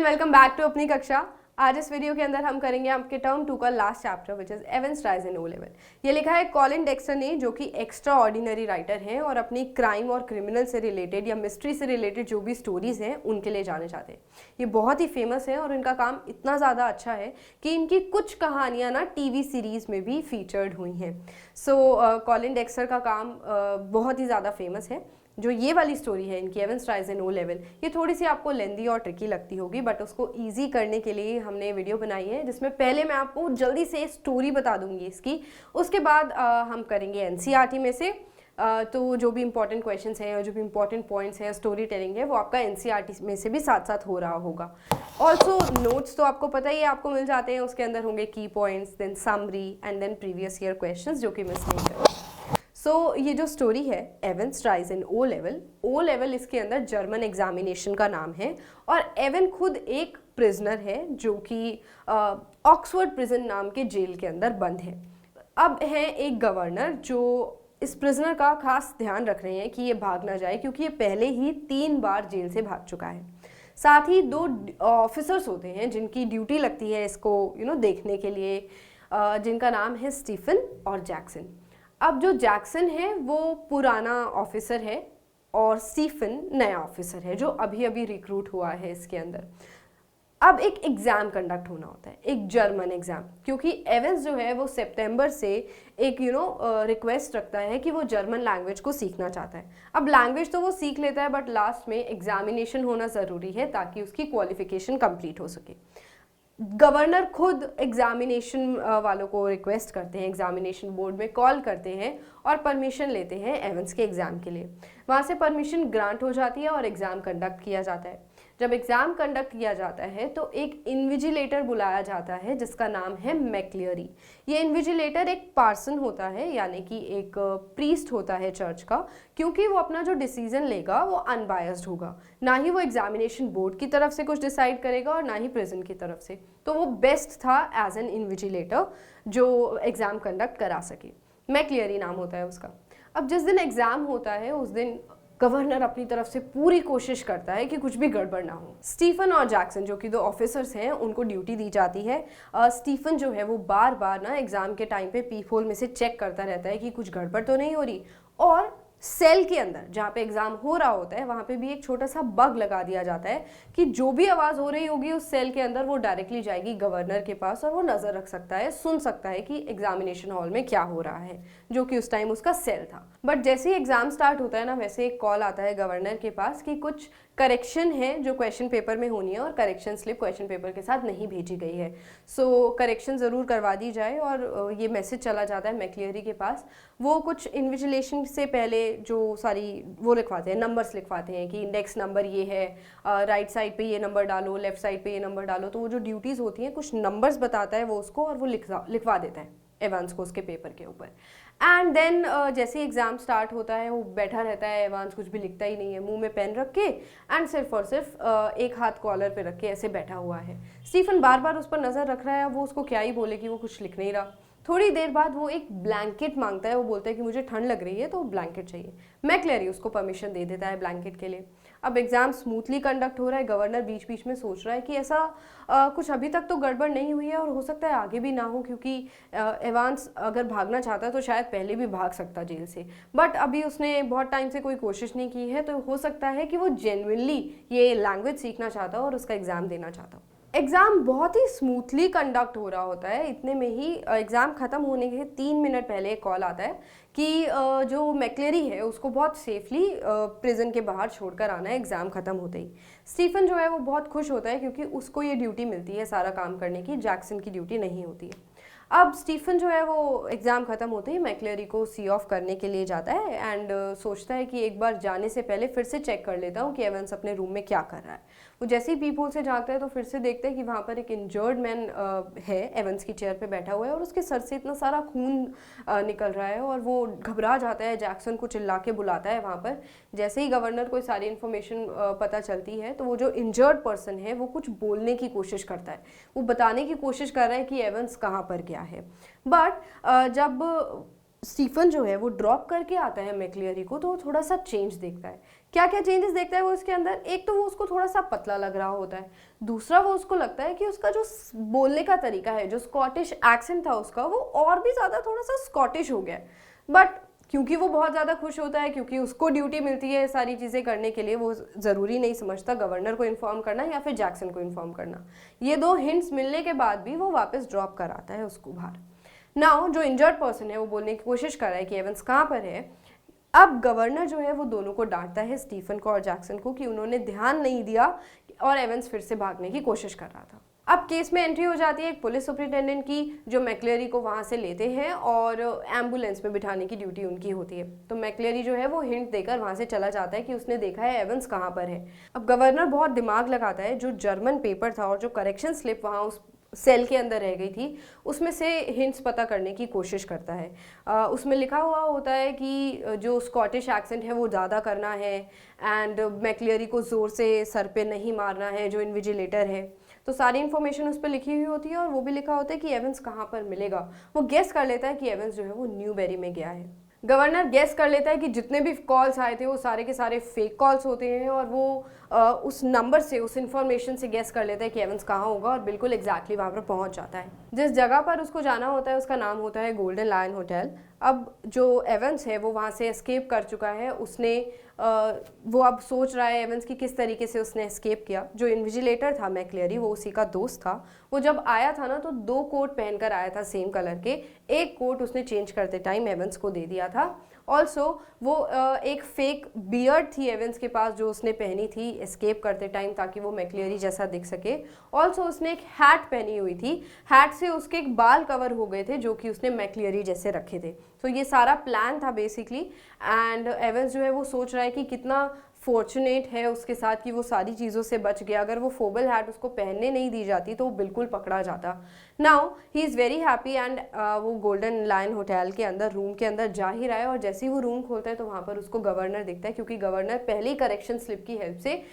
Welcome back to अपनी कक्षा। आज इस वीडियो के अंदर हम करेंगे आपके टर्म 2 का last chapter which is events rise in O level. ये लिखा है कॉलिन डेक्सटर ने, जो कि एक्स्ट्रा ऑर्डिनरी राइटर हैं और अपनी क्राइम और क्रिमिनल से रिलेटेड या मिस्ट्री से रिलेटेड जो भी स्टोरीज हैं उनके लिए जाने जाते हैं। ये बहुत ही फेमस है और इनका काम इतना ज़्यादा अच्छा है कि इनकी कुछ कहानियाँ ना टीवी सीरीज़ में भी फीचर्ड हुई हैं। सो कॉलिन डेक्सटर का काम बहुत ही ज़्यादा फेमस है। जो ये वाली स्टोरी है इनकी Evans rise in O level, ये थोड़ी सी आपको लेंदी और ट्रिकी लगती होगी, बट उसको इजी करने के लिए हमने वीडियो बनाई है जिसमें पहले मैं आपको जल्दी से स्टोरी बता दूंगी इसकी। उसके बाद हम करेंगे एनसीईआरटी में से तो जो भी इंपॉर्टेंट क्वेश्चंस हैं और जो भी इंपॉर्टेंट पॉइंट्स हैं स्टोरी टेलिंग है वो आपका एनसीईआरटी में से भी साथ साथ हो रहा होगा। ऑल्सो नोट्स तो आपको पता ही है, आपको मिल जाते हैं, उसके अंदर होंगे की points, then summary and then previous year questions जो कि मिस नहीं करें। सो ये जो स्टोरी है Evans rise in O level इसके अंदर जर्मन एग्जामिनेशन का नाम है और एवन खुद एक प्रिजनर है जो कि ऑक्सफोर्ड प्रिजन नाम के जेल के अंदर बंद है। अब है एक गवर्नर जो इस प्रिजनर का खास ध्यान रख रहे हैं कि ये भाग ना जाए, क्योंकि ये पहले ही 3 बार जेल से भाग चुका है। साथ ही 2 ऑफिसर्स होते हैं जिनकी ड्यूटी लगती है इसको देखने के लिए, जिनका नाम है स्टीफन और जैक्सन। अब जो जैक्सन है वो पुराना ऑफिसर है और स्टीफन नया ऑफिसर है जो अभी अभी रिक्रूट हुआ है इसके अंदर। अब एक एग्ज़ाम कंडक्ट होना होता है, एक जर्मन एग्ज़ाम, क्योंकि एवंस जो है वो सितंबर से एक रिक्वेस्ट रखता है कि वो जर्मन लैंग्वेज को सीखना चाहता है। अब लैंग्वेज तो वो सीख लेता है बट लास्ट में एग्जामिनेशन होना ज़रूरी है ताकि उसकी क्वालिफिकेशन कंप्लीट हो सके। गवर्नर खुद एग्जामिनेशन वालों को रिक्वेस्ट करते हैं, एग्जामिनेशन बोर्ड में कॉल करते हैं और परमिशन लेते हैं एवंस के एग्ज़ाम के लिए। वहाँ से परमिशन ग्रांट हो जाती है और एग्ज़ाम कंडक्ट किया जाता है। जब एग्ज़ाम कंडक्ट किया जाता है तो एक इन्विजिलेटर बुलाया जाता है जिसका नाम है मैक्लियरी। ये इन्विजिलेटर एक पार्सन होता है, यानी कि एक प्रीस्ट होता है चर्च का, क्योंकि वो अपना जो डिसीजन लेगा वो अनबायस्ड होगा। ना ही वो एग्जामिनेशन बोर्ड की तरफ से कुछ डिसाइड करेगा और ना ही प्रिजन की तरफ से। तो वो बेस्ट था एज एन इन्विजिलेटर जो एग्ज़ाम कंडक्ट करा सके। मैक्लियरी नाम होता है उसका। अब जिस दिन एग्ज़ाम होता है उस दिन गवर्नर अपनी तरफ से पूरी कोशिश करता है कि कुछ भी गड़बड़ ना हो। स्टीफन और जैक्सन जो कि 2 ऑफिसर्स हैं उनको ड्यूटी दी जाती है। स्टीफन जो है वो बार बार ना एग्ज़ाम के टाइम पे पीप होल में से चेक करता रहता है कि कुछ गड़बड़ तो नहीं हो रही, और सेल के अंदर जहाँ पे एग्ज़ाम हो रहा होता है वहाँ पे भी एक छोटा सा बग लगा दिया जाता है कि जो भी आवाज़ हो रही होगी उस सेल के अंदर वो डायरेक्टली जाएगी गवर्नर के पास और वो नज़र रख सकता है, सुन सकता है कि एग्जामिनेशन हॉल में क्या हो रहा है, जो कि उस टाइम उसका सेल था। बट जैसे ही एग्ज़ाम स्टार्ट होता है ना, वैसे एक कॉल आता है गवर्नर के पास कि कुछ करेक्शन है जो क्वेश्चन पेपर में होनी है और करेक्शन स्लिप क्वेश्चन पेपर के साथ नहीं भेजी गई है। सो करेक्शन ज़रूर करवा दी जाए। और ये मैसेज चला जाता है मैक्लियरी के पास। वो कुछ इन्विजिलेशन से पहले जो सारी वो लिखवाते हैं, नंबर्स लिखवाते हैं कि इंडेक्स नंबर ये है, राइट साइड पे ये नंबर डालो, लेफ्ट साइड पे ये नंबर डालो। तो वो जो ड्यूटीज़ होती हैं कुछ नंबर्स बताता है वो उसको, और वो लिखवा देता है एवांस को उसके पेपर के ऊपर। एंड देन जैसे ही एग्ज़ाम स्टार्ट होता है वो बैठा रहता है, एवांस कुछ भी लिखता ही नहीं है, मुंह में पेन रख के एंड सिर्फ और सिर्फ एक हाथ कॉलर पे रख के ऐसे बैठा हुआ है। स्टीफन बार बार उस पर नज़र रख रहा है, वो उसको क्या ही बोले कि वो कुछ लिख नहीं रहा। थोड़ी देर बाद वो एक ब्लैंकेट मांगता है, वो बोलता है कि मुझे ठंड लग रही है तो ब्लैंकेट चाहिए। मैक्लियरी उसको परमिशन दे देता है ब्लैंकेट के लिए। अब एग्ज़ाम स्मूथली कंडक्ट हो रहा है। गवर्नर बीच बीच में सोच रहा है कि ऐसा कुछ अभी तक तो गड़बड़ नहीं हुई है और हो सकता है आगे भी ना हो, क्योंकि एवांस अगर भागना चाहता तो शायद पहले भी भाग सकता जेल से, बट अभी उसने बहुत टाइम से कोई कोशिश नहीं की है, तो हो सकता है कि वो जेन्युइनली ये लैंग्वेज सीखना चाहता हो और उसका एग्ज़ाम देना चाहता हो। एग्ज़ाम बहुत ही स्मूथली कंडक्ट हो रहा होता है। इतने में ही एग्ज़ाम ख़त्म होने के 3 मिनट पहले एक कॉल आता है कि जो मैक्लियरी है उसको बहुत सेफली प्रिजन के बाहर छोड़कर आना है एग्ज़ाम ख़त्म होते ही। स्टीफन जो है वो बहुत खुश होता है क्योंकि उसको ये ड्यूटी मिलती है सारा काम करने की, जैक्सन की ड्यूटी नहीं होती है। अब स्टीफन जो है वो एग्ज़ाम ख़त्म होते ही मैक्लियरी को सी ऑफ करने के लिए जाता है एंड सोचता है कि एक बार जाने से पहले फिर से चेक कर लेता हूँ कि एवंस अपने रूम में क्या कर रहा है। वो जैसे ही पीप होल से झाँकता है तो फिर से देखते हैं कि वहाँ पर एक इंजर्ड मैन है, एवंस की चेयर पे बैठा हुआ है और उसके सर से इतना सारा खून निकल रहा है और वो घबरा जाता है, जैक्सन को चिल्ला के बुलाता है वहाँ पर। जैसे ही गवर्नर को सारी इन्फॉर्मेशन पता चलती है तो वो जो इंजर्ड पर्सन है वो कुछ बोलने की कोशिश करता है, वो बताने की कोशिश कर रहा है कि एवंस कहाँ पर गया है। बट जब स्टीफन जो है वो ड्रॉप करके आता है मैक्लियरी को तो वो थोड़ा सा चेंज देखता है क्या क्या चेंजेस देखता है वो इसके अंदर? एक तो वो उसको थोड़ा सा पतला लग रहा होता है, दूसरा वो उसको लगता है कि उसका जो बोलने का तरीका है, जो स्कॉटिश एक्सेंट था उसका, वो और भी ज़्यादा थोड़ा सा स्कॉटिश हो गया है। बट क्योंकि वो बहुत ज़्यादा खुश होता है, क्योंकि उसको ड्यूटी मिलती है सारी चीज़ें करने के लिए, वो ज़रूरी नहीं समझता गवर्नर को इन्फॉर्म करना या फिर जैक्सन को इन्फॉर्म करना। ये दो हिंट्स मिलने के बाद भी वो वापस ड्रॉप कराता है उसको बाहर। नाउ जो इंजर्ड पर्सन है वो बोलने की कोशिश कर रहा है कि एवंस कहाँ पर है। अब गवर्नर जो है वो दोनों को डांटता है, स्टीफन को और जैक्सन को, कि उन्होंने ध्यान नहीं दिया और एवंस फिर से भागने की कोशिश कर रहा था। अब केस में एंट्री हो जाती है एक पुलिस सुपरिटेंडेंट की, जो मैक्लेरी को वहाँ से लेते हैं और एम्बुलेंस में बिठाने की ड्यूटी उनकी होती है। तो मैक्लेरी जो है वो हिंट देकर वहाँ से चला जाता है कि उसने देखा है एवंस कहाँ पर है। अब गवर्नर बहुत दिमाग लगाता है, जो जर्मन पेपर था और जो करेक्शन स्लिप वहाँ उस सेल के अंदर रह गई थी, उसमें से हिंट्स पता करने की कोशिश करता है। उसमें लिखा हुआ होता है कि जो स्कॉटिश एक्सेंट है वो ज़्यादा करना है एंड मैक्लेरी को ज़ोर से सर पे नहीं मारना है, जो इन्विजिलेटर है। तो सारी इन्फॉर्मेशन उस पर लिखी हुई होती है और वो भी लिखा होता है कि एवंस कहाँ पर मिलेगा। वो गेस कर लेता है कि एवंस जो है वो न्यूबेरी में गया है। गवर्नर गेस कर लेता है कि जितने भी कॉल्स आए थे वो सारे के सारे फेक कॉल्स होते हैं और वो उस नंबर से, उस इन्फॉर्मेशन से गेस कर लेता है कि एवंस कहाँ होगा और बिल्कुल एग्जैक्टली वहाँ पर पहुँच जाता है। जिस जगह पर उसको जाना होता है उसका नाम होता है गोल्डन लायन होटल। अब जो एवंस है वो वहाँ से एस्केप कर चुका है। उसने वो अब सोच रहा है एवंस की किस तरीके से उसने एस्केप किया। जो इन्विजिलेटर था मैक्लेरी, वो उसी का दोस्त था। वो जब आया था ना तो 2 कोट पहनकर आया था सेम कलर के। एक कोट उसने चेंज करते टाइम एवंस को दे दिया था। ऑल्सो वो एक फेक बियर्ड थी एवंस के पास जो उसने पहनी थी एस्केप करते टाइम, ताकि वो मैक्लेरी जैसा दिख सके। ऑल्सो उसने एक हैट पहनी हुई थी, हैट से उसके एक बाल कवर हो गए थे जो कि उसने मैक्लेरी जैसे रखे थे। तो ये सारा प्लान था बेसिकली। एंड एवंस जो है वो सोच रहा है कि कितना फॉर्चुनेट है उसके साथ कि वो सारी चीज़ों से बच गया। अगर वो फोबल हैट उसको पहनने नहीं दी जाती तो वो बिल्कुल पकड़ा जाता। Now he is very happy and वो गोल्डन लायन होटल के अंदर रूम के अंदर जा ही रहा है और जैसे ही वो रूम खोलता है तो वहाँ पर उसको गवर्नर दिखता है, क्योंकि गवर्नर पहले ही करेक्शन स्लिप की हेल्प से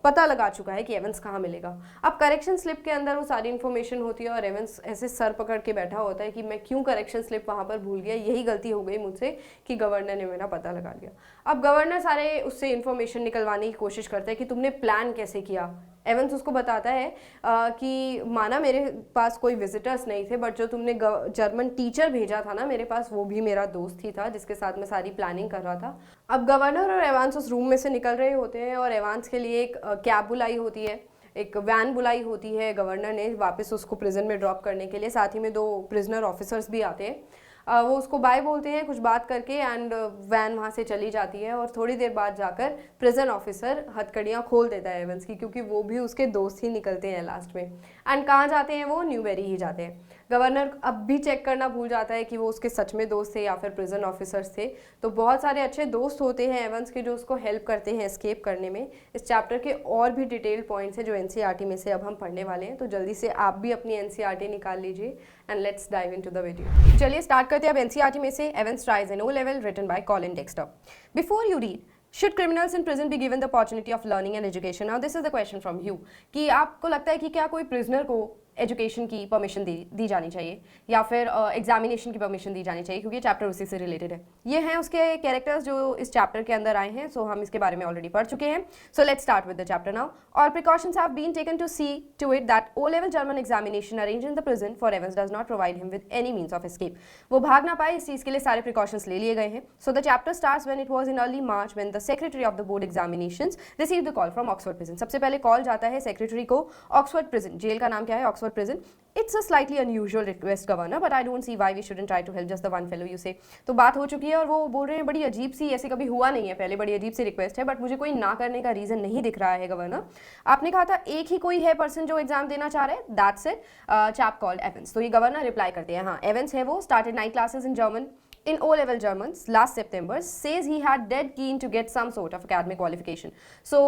पता लगा चुका है कि एवंस कहाँ मिलेगा। अब करेक्शन स्लिप के अंदर वो सारी इन्फॉर्मेशन होती है और एवंस ऐसे सर पकड़ के बैठा होता है कि मैं क्यों करेक्शन स्लिप वहाँ पर भूल गया, यही गलती हो गई मुझसे कि गवर्नर ने मेरा पता लगा लिया। अब गवर्नर सारे उससे इन्फॉर्मेशन निकलवाने की कोशिश करता है कि तुमने प्लान कैसे किया। एवंस उसको बताता है कि माना मेरे पास कोई विजिटर्स नहीं थे, बट जो तुमने जर्मन टीचर भेजा था ना मेरे पास, वो भी मेरा दोस्त ही था जिसके साथ मैं सारी प्लानिंग कर रहा था। अब गवर्नर और एवांस उस रूम में से निकल रहे होते हैं और एवांस के लिए एक कैब बुलाई होती है, एक वैन बुलाई होती है गवर्नर ने वापस उसको प्रिजन में ड्रॉप करने के लिए। साथ ही में 2 प्रिजनर ऑफिसर्स भी आते हैं। वो उसको बाय बोलते हैं कुछ बात करके एंड वैन वहाँ से चली जाती है और थोड़ी देर बाद जाकर प्रिजन ऑफिसर हथकड़ियाँ खोल देता है एवंस की, क्योंकि वो भी उसके दोस्त ही निकलते हैं लास्ट में। एंड कहाँ जाते हैं वो? न्यूबेरी ही जाते हैं। गवर्नर अब भी चेक करना भूल जाता है कि वो उसके सच में दोस्त थे या फिर प्रिजन ऑफिसर्स थे। तो बहुत सारे अच्छे दोस्त होते हैं एवंस के जो उसको हेल्प करते हैं एस्केप करने में। इस चैप्टर के और भी डिटेल पॉइंट्स हैं जो एनसीईआरटी में से अब हम पढ़ने वाले हैं, तो जल्दी से आप भी अपनी एनसीईआरटी निकाल लीजिए and let's dive into the video. चलिए स्टार्ट करते हैं अब एनसीईआरटी में से Evans tries an O level written by Colin Dexter. Before you read, Should criminals in prison be given the opportunity of learning and education? Now this is the question from you कि आपको लगता है कि क्या कोई prisoner को education की permission दी जानी चाहिए या फिर एग्जामिनेशन की परमिशन दी जानी चाहिए, क्योंकि चैप्टर उसी से रिलेटेड है। ये हैं उसके कैरेक्टर्स जो इस चैप्टर के अंदर आए हैं, सो हम इसके बारे में ऑलरेडी पढ़ चुके हैं। So let's start with the chapter now. All precautions have been taken to see to it that O level German examination arrange in the prison for Evans does not provide him with any means of escape. वो भाग ना पाए, इस चीज़ के लिए सारे precautions ले लिए गए हैं। So the chapter starts when it was in early March when the secretary of the board examinations received the call from Oxford prison. सबसे पहले कॉल जाता है सेक्रेटरी को ऑक्सफोर्ड प्रिजन, जेल का नाम क्या है? Oxford prison. It's a slightly unusual request, Governor, but I don't see why we shouldn't try to help just the one fellow you say. तो बात हो चुकी है और वो बोल रहे हैं बड़ी अजीब सी, ऐसे कभी हुआ नहीं है पहले, बड़ी अजीब सी रिक्वेस्ट है, बट मुझे कोई ना करने का रीज़न नहीं दिख रहा है गवर्नर। आपने कहा था एक ही कोई है पर्सन जो एग्जाम देना चाह रहे हैं, that's it, chap called Evans. तो ये गवर्नर रिप्लाई करते हैं, हाँ एवंस है वो, started 9 classes in German in O-level German last September, says he had dead keen to get some sort of academic qualification. So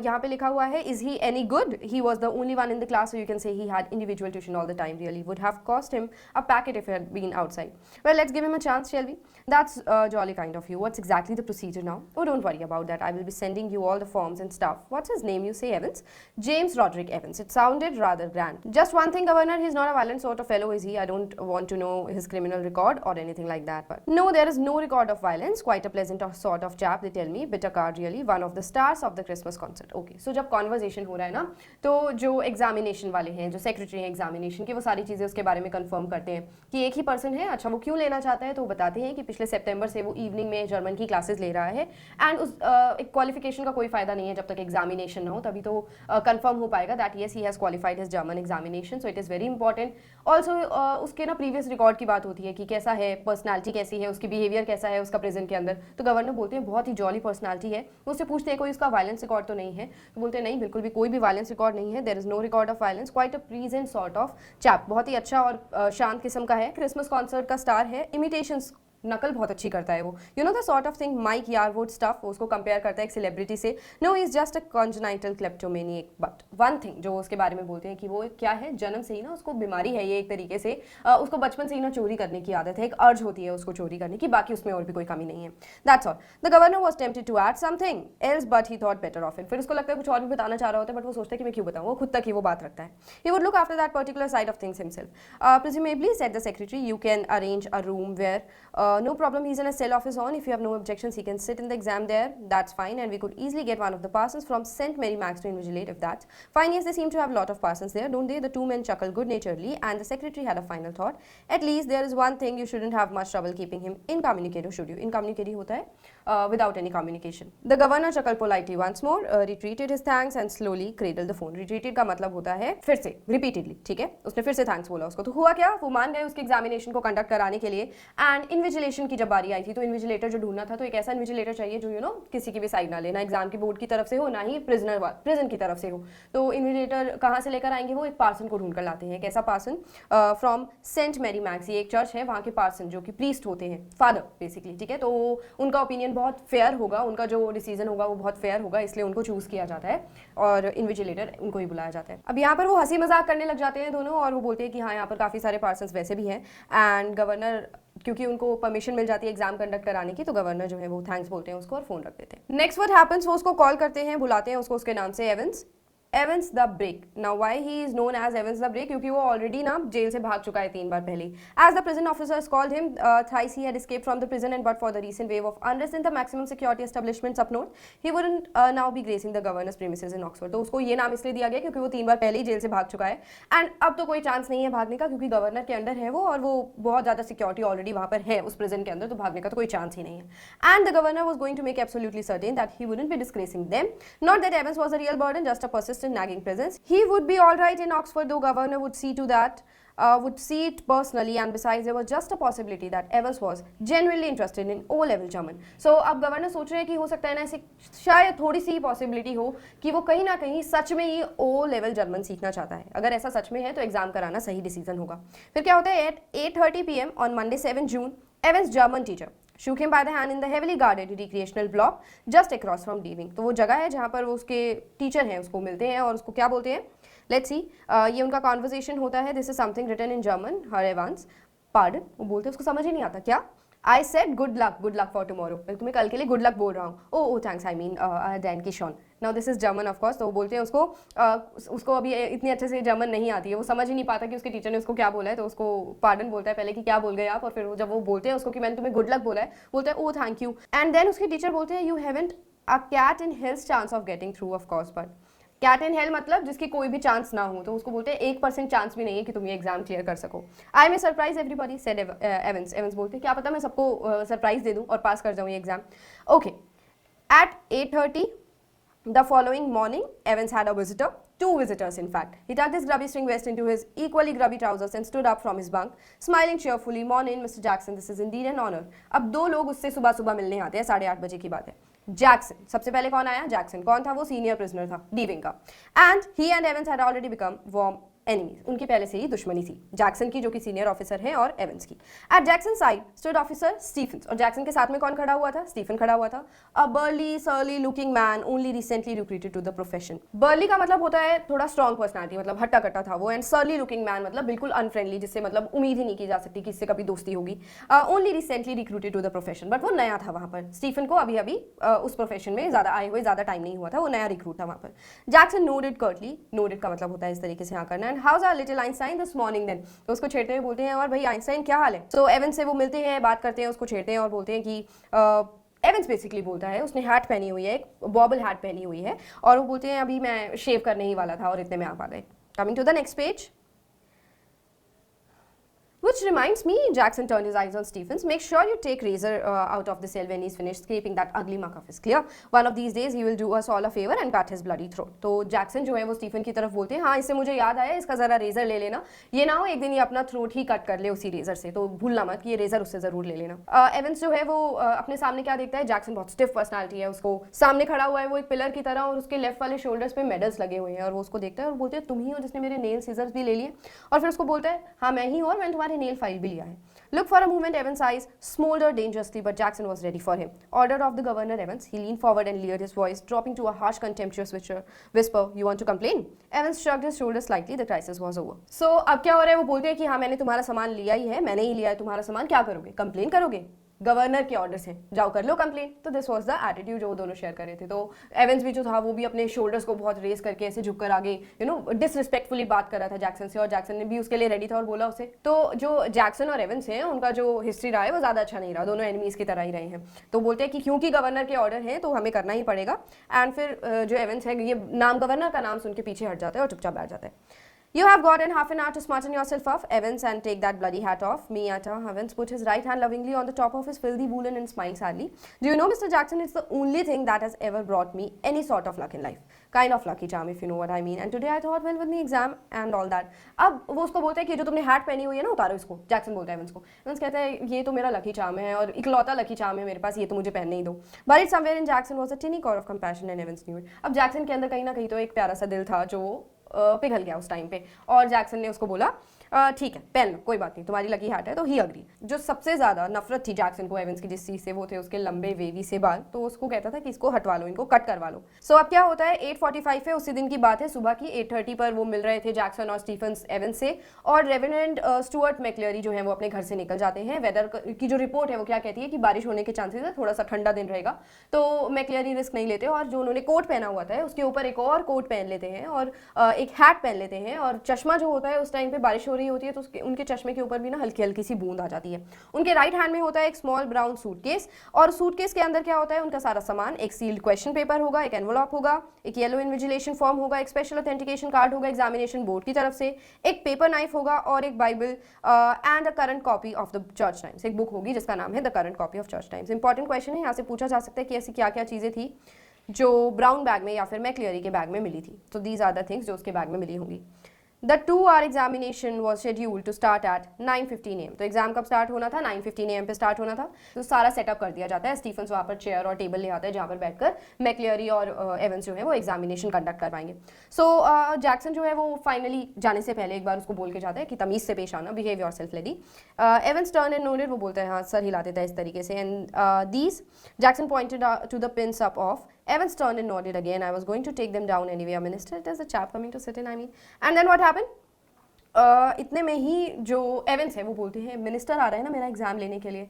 यहाँ पे लिखा हुआ है, is he any good? He was the only one in the class, so you can say he had individual tuition all the time. Really would have cost him a packet if he had been outside. Well, let's give him a chance, shall we? That's jolly kind of you. What's exactly the procedure now? Oh, don't worry about that. I will be sending you all the forms and stuff. What's his name? You say Evans? James Roderick Evans. It sounded rather grand. Just one thing, Governor, he's not a violent sort of fellow, is he? I don't want to know his criminal record or anything like that, but No, there is no record of violence. Quite a pleasant sort of chap, they tell me. Bitter card really. One of the stars of the Christmas concert. Okay, so जब conversation हो रहा है ना, तो जो examination वाले हैं, जो सेक्रेटरी हैं एग्जामिनेशन के, वो सारी चीज़ें उसके बारे में कंफर्म करते हैं कि एक ही पर्सन है. अच्छा, वो क्यों लेना चाहता है? तो वो बताते हैं कि पिछले सितंबर से वो इवनिंग में जर्मन की क्लासेस ले रहा है एंड उस एक क्वालिफिकेशन का कोई फायदा नहीं है जब तक एग्जामिनेशन ना हो, तभी तो कंफर्म हो पाएगा that yes he has qualified his German examination. So it is very important. Also उसके ना प्रीवियस रिकॉर्ड की बात होती है कि कैसा है, पर्सनैलिटी कैसी है, उसकी बिहेवियर कैसा है उसका प्रेजेंट के अंदर. तो गवर्नर बोलते हैं बहुत ही जॉली पर्सनैलिटी है. उससे पूछते हैं कोई उसका वायलेंस रिकॉर्ड तो नहीं है? तो बोलते हैं नहीं, बिल्कुल भी कोई भी वायलेंस रिकॉर्ड नहीं है. There is no record of violence. Quite a pleasant sort of chap. बहुत ही अच्छा और शांत किस्म का है. क्रिसमस कॉन्सर्ट का स्टार है. इमिटेशंस, नकल बहुत अच्छी करता है वो. You know the sort of thing Mike Yarwood stuff. उसको कंपेयर करता है एक सेलिब्रिटी से. No, he is just a congenital kleptomaniac. But one thing जो उसके बारे में बोलते हैं कि वो क्या है, जन्म से ही ना उसको बीमारी है ये एक तरीके से. उसको बचपन से ही ना चोरी करने की आदत है. एक अर्ज होती है उसको चोरी करने की. बाकी उसमें और भी कोई कमी नहीं है. That's all. The governor was tempted to add something else but he thought better of it. फिर उसको लगता है कुछ और भी बताना चाह रहा होता है बट वो सोचता है कि मैं क्यों बताऊँ. वो खुद तक ही वो बात रखता है. He would look after that particular side of things himself. Presumably said the secretary, you can arrange a room where no problem, he's in a cell of his own. If you have no objections, he can sit in the exam there. That's fine, and we could easily get one of the parsons from St. Mary Max to invigilate if that's fine. Yes, they seem to have a lot of parsons there, don't they? The two men chuckled good-naturedly, and the secretary had a final thought. At least there is one thing, you shouldn't have much trouble keeping him incommunicado, should you? Incommunicado hota hai without any communication. The governor chuckled politely once more, retreated his thanks and slowly cradled the phone. Retreated का मतलब होता है फिर से, repeatedly, ठीक है? उसने फिर से थैंक्स बोला उसको. तो हुआ क्या? वो मान गए उसके एग्जामिनेशन को कंडक्ट कराने के लिए. एंड इन्विजिलेशन की जब बारी आई थी तो इन्विजिलेटर जो ढूंढना था, तो एक ऐसा इन्विजिलेटर चाहिए जो किसी की भी साइड ना लेना, एग्जाम की बोर्ड की तरफ से हो ना ही प्रिजन की तरफ से हो. तो इन्विजिलेटर कहाँ से लेकर आएंगे? वो एक पार्सन को ढूंढ कर लाते हैं. कैसा parson? From Saint Mary Max. ये एक चर्च है, वहाँ के पार्सन जो कि प्रीस्ट होते हैं, फादर बेसिकली, ठीक है? तो उनका ओपिनियन बहुत फेयर होगा, उनका जो डिसीजन होगा वो बहुत फेयर होगा, इसलिए उनको चूज किया जाता है और इन्विजिलेटर उनको ही बुलाया जाता है. अब यहाँ पर वो हंसी मजाक करने लग जाते हैं दोनों और वो बोलते हैं कि हाँ, यहाँ पर काफ़ी सारे पार्सन वैसे भी हैं. एंड गवर्नर, क्योंकि उनको परमिशन मिल जाती है एग्जाम कंडक्ट कराने की, तो गवर्नर जो है वो थैंक्स बोलते हैं उसको और फोन रख देते हैं. नेक्स्ट व्हाट हैपेंस, वो उसको कॉल करते हैं, बुलाते हैं उसको उसके नाम से, Evans the break. Now why he is known as Evans the break? क्योंकि वो ऑलरेडी ना जेल से भाग चुका है 3 बार पहले. As the prison officers called him thrice, he had escaped from the prison and but for the recent wave of unrest in the maximum security establishments up north, he wouldn't now be gracing the governor's premises in Oxford. तो उसको ये नाम इसलिए दिया गया क्योंकि वो 3 बार पहले ही जेल से भाग चुका है एंड अब तो कोई चांस नहीं है भागने का, क्योंकि गवर्नर के अंडर है वो और वो बहुत ज़्यादा सिक्योरिटी ऑलरेडी वहाँ पर है उस प्रिजन के अंदर, तो भागने का तो कोई चांस ही नहीं है. And the governor was going to make absolutely certain that he wouldn't be disgracing them. Not that Evans was a real burden, just a persistent nagging presence. He would be all right in Oxford, though governor would see to that, would see it personally, and besides there was just a possibility that Evans was genuinely interested in O-level German. So अब governor सोच रहे हैं कि हो सकता है ना ऐसे शायद थोड़ी सी पॉसिबिलिटी हो कि वो कहीं ना कहीं सच में ही O-level जर्मन सीखना चाहता है. अगर ऐसा सच में है तो एग्जाम कराना सही डिसीजन होगा. फिर क्या होता है? At 8:30 PM on Monday 7 June, Evans German teacher shook him by the hand in the heavily guarded recreational block just across from D-Wing. तो वो जगह है जहाँ पर वो उसके टीचर हैं उसको मिलते हैं और उसको क्या बोलते हैं, लेट्स सी. ये उनका कॉन्वर्सेशन होता है. This is something written in German. Herr Evans, pardon, वो बोलते हैं उसको समझ ही नहीं आता. क्या? I said good luck for tomorrow. मैं तुम्हें कल के लिए गुड लक बोल रहा हूँ. ओ थैंक्स, आई मीन डैन की शॉन. Now this is German of course. तो वो बोलते हैं उसको अभी इतनी अच्छे से जर्मन नहीं आती है, वो समझ ही नहीं पाता कि उसके टीचर ने उसको क्या बोला है, तो उसको पार्डन बोलता है पहले कि क्या बोल गए आप, और फिर जब वो बोलते हैं उसको कि मैंने तुम्हें गुड लक बोला है, बोलता है oh thank you. And then उसके टीचर बोलते हैं you haven't a cat in hell's chance of getting through. Of course, but cat in hell मतलब जिसकी कोई भी चांस ना हो, तो उसको बोलते हैं 1% चांस भी नहीं है कि तुम ये एग्जाम क्लियर कर सको. आई मे सरप्राइज एवरीबॉडी, सेड एवंस बोलते हैं क्या पता मैं सबको सरप्राइज दे दूं और पास कर जाऊं ये exam. Okay. At 8:30 the following morning, Evans had a visitor. 2 visitors in fact. He tucked his grubby string vest into his equally grubby trousers and stood up from his bunk, smiling cheerfully. Morning, Mr. Jackson. This is indeed an honor. अब 2 लोग उससे सुबह सुबह मिलने आते हैं. 8:30 बजे की बात है. जैक्सन सबसे पहले कौन आया? जैक्सन कौन था? वो सीनियर प्रिजनर था D-Wing का. And he and Evans had already become warm enemies. उनकी पहले से ही दुश्मनी थी, जैक्सन की जो कि सीनियर ऑफिसर है और एवंस की. At Jackson side stood officer Stephens. और जैक्सन के साथ में कौन खड़ा हुआ था? स्टीफन खड़ा हुआ था. A burly surly looking man only recently recruited to the profession. Burly का मतलब होता है थोड़ा स्ट्रॉन्ग पर्सनैलिटी, मतलब हट्टा कट्टा था वो. एंड सर्ली लुकिंग मैन मतलब बिल्कुल अनफ्रेंडली, जिससे मतलब उम्मीद ही नहीं की जा सकती कि इससे कभी दोस्ती होगी. Only recently recruited to the profession. बट वो नया था वहाँ पर. स्टीफन को अभी अभी उस प्रोफेशन में ज़्यादा आए हुए ज़्यादा टाइम नहीं हुआ था, वो नया रिक्रूट था वहाँ पर. Jackson nodded Curtly. नोडेड का मतलब होता है इस तरीके से हाँ करना. And how's our little Einstein this morning then. तो उसको छेड़ते हुए बोलते हैं और भाई आइंस्टाइन क्या हाल है। सो एवन से वो मिलते हैं, बात करते हैं, उसको छेड़ते हैं और बोलते हैं कि एवंस बेसिकली बोलता है, उसने हैट पहनी हुई है, एक बॉबल हैट पहनी हुई है, और वो बोलते हैं अभी मैं शेव करने ही वाला था और इतने में आप आ गए। Coming to the next page, which reminds me, Jackson turned his eyes on Stephens. Make sure you take Razor out of the cell when he's finished scraping that ugly muck off his clear. One of these days he will do us all a favor and cut his bloody throat. तो Jackson जो है वो Stephen की तरफ बोलते हैं, हाँ इससे मुझे याद आया, इसका जरा रेजर ले लेना, ये ना हो एक दिन ये अपना थ्रोट ही कट कर ले उसी रेजर से, तो भूलना मत कि ये रेजर उससे जरूर ले लेना। एवंस जो है वो अपने सामने क्या देखता है, जैक्सन बहुत स्टिफ पर्सनालिटी है, उसको सामने खड़ा हुआ है वो एक पिलर की तरह, और उसके लेफ्ट वाले शोल्डर्स पे मेडल्स लगे हुए हैं, और वो उसको देखता है और बोलते हैं तुम ही हो जिसने मेरे नेल सीजर्स भी ले लिए, और फिर उसको बोलता है हाँ मैं ही हूँ और मैंने तुम्हारे नेल फाइल भी लिया है। Look for a moment, Evans' eyes smoldered dangerously, but Jackson was ready for him. Order of the Governor Evans. He leaned forward and leered, his voice dropping to a harsh, contemptuous whisper. You want to complain? Evans shrugged his shoulders slightly. The crisis was over. So अब क्या हो रहा है, वो बोलते हैं कि हाँ मैंने तुम्हारा सामान लिया ही है, मैंने ही लिया है तुम्हारा सामान, क्या करोगे, कंप्लेन करोगे? गवर्नर के ऑर्डर से जाओ कर लो कंप्लेन। तो दिस वाज द एटीट्यूड जो वो दोनों शेयर कर रहे थे। तो एवंस भी जो था वो भी अपने शोल्डर्स को बहुत रेस करके ऐसे झुककर आगे डिसरिस्पेक्टफुली बात कर रहा था जैक्सन से, और जैक्सन ने भी उसके लिए रेडी था और बोला उसे। तो जो जैक्सन और एवंस हैं उनका जो हिस्ट्री रहा है वो ज़्यादा अच्छा नहीं रहा, दोनों एनिमीज की तरह ही रहे हैं। तो बोलते हैं कि क्योंकि गवर्नर के ऑर्डर हैं तो हमें करना ही पड़ेगा। एंड फिर जो एवंस है ये नाम गवर्नर का नाम सुन के पीछे हट जाता है और चुपचाप बैठ जाता है। You have gotten half an hour to smarten yourself up, Evans, and take that bloody hat off. Miyata Evans put his right hand lovingly on the top of his filthy woolen and smiled sadly. Do you know, Mr. Jackson, it's the only thing that has ever brought me any sort of luck in life. Kind of lucky charm, if you know what I mean. And today I thought, well, with me exam and all that. अब वो उसको बोलता है कि जो तुमने hat पहनी हुई है ना उतारो इसको। जैक्सन बोलता है एवंस को। एवंस कहता है ये तो मेरा लकी चार्म है और इकलौता लकी चार्म है मेरे पास, ये तो मुझे पहनने ही दो। But somewhere in Jackson was a tiny core of compassion and Evans knew it. अब जैक्सन के अंदर कहीं ना कहीं तो एक प्यारा सा दिल था जो पिघल गया उस टाइम पे, और जैक्सन ने उसको बोला ठीक है पहन लो, कोई बात नहीं, तुम्हारी लकी हैट है। तो ही अग्री। जो सबसे ज्यादा नफरत थी जैक्सन को एवंस की जिस चीज से, वो थे उसके लंबे वेवी से बाल। तो उसको कहता था कि इसको हटवा लो, इनको कट करवा लो। सो अब क्या होता है, 8:45 है, उसी दिन की बात है, सुबह की 8:30 पर वो मिल रहे थे जैक्सन और स्टीफन्स एवंस से, और रेवेरेंड स्टुअर्ट मैक्लेरी जो है वो अपने घर से निकल जाते हैं। वेदर की जो रिपोर्ट है वो क्या कहती है कि बारिश होने के चांसेस है, थोड़ा सा ठंडा दिन रहेगा, तो मैक्लेरी रिस्क नहीं लेते, और जो उन्होंने कोट पहना हुआ था उसके ऊपर एक और कोट पहन लेते हैं और एक हैट पहन लेते हैं, और चश्मा जो होता है उस टाइम पे बारिश हो रही होती है तो उनके चश्मे के ऊपर भी ना हल्की हल्की सी बूंद आ जाती है। उनके राइट हैंड में होता है एक स्मॉल ब्राउन सूटकेस, और सूटकेस के अंदर क्या होता है, उनका सारा सामान, एक सील्ड क्वेश्चन पेपर होगा, एक एनवलप होगा, एक येलो इन्विजिलेशन फॉर्म होगा, एक स्पेशल ऑथेंटिकेशन कार्ड होगा एग्जामिनेशन बोर्ड की तरफ से, एक पेपर नाइफ होगा, और एक Bible and the current copy of the church times, एक बुक होगी जिसका नाम है the current copy of church times. Important question है, यहाँ से पूछा जा सकता है कि ऐसी क्या क्या चीजें थी जो ब्राउन बैग में या फिर मैक्लेरी के बैग में मिली थी। तो दीज आर द थिंग्स जो उसके बैग में मिली होंगी। The 2-hour examination was scheduled to start at 9:15 AM. तो एग्जाम कब स्टार्ट होना था, 9:15 AM पे स्टार्ट होना था। तो सारा सेटअप कर दिया जाता है, स्टीफन्स वहाँ पर चेयर और टेबल ले आता है जहाँ पर बैठकर मैक्लेरी और एवंस जो है वो एग्जामिनेशन कंडक्ट करवाएंगे। सो जैक्सन जो है वो फाइनली जाने से पहले एक बार उसको बोल के जाता है कि तमीज से पेश आना, behave yourself lady. Evans turn and noted, वो बोलता है हाँ, सर हिला देता है इस तरीके से। And these Jackson pointed to the pins up of Evans turned and nodded again. I was going to take them down anyway. A minister, there's a chap coming to sit in, I mean. And then what happened? इतने में ही जो Evans है वो बोलते हैं minister आ रहा है ना मेरा एग्जाम लेने के लिए।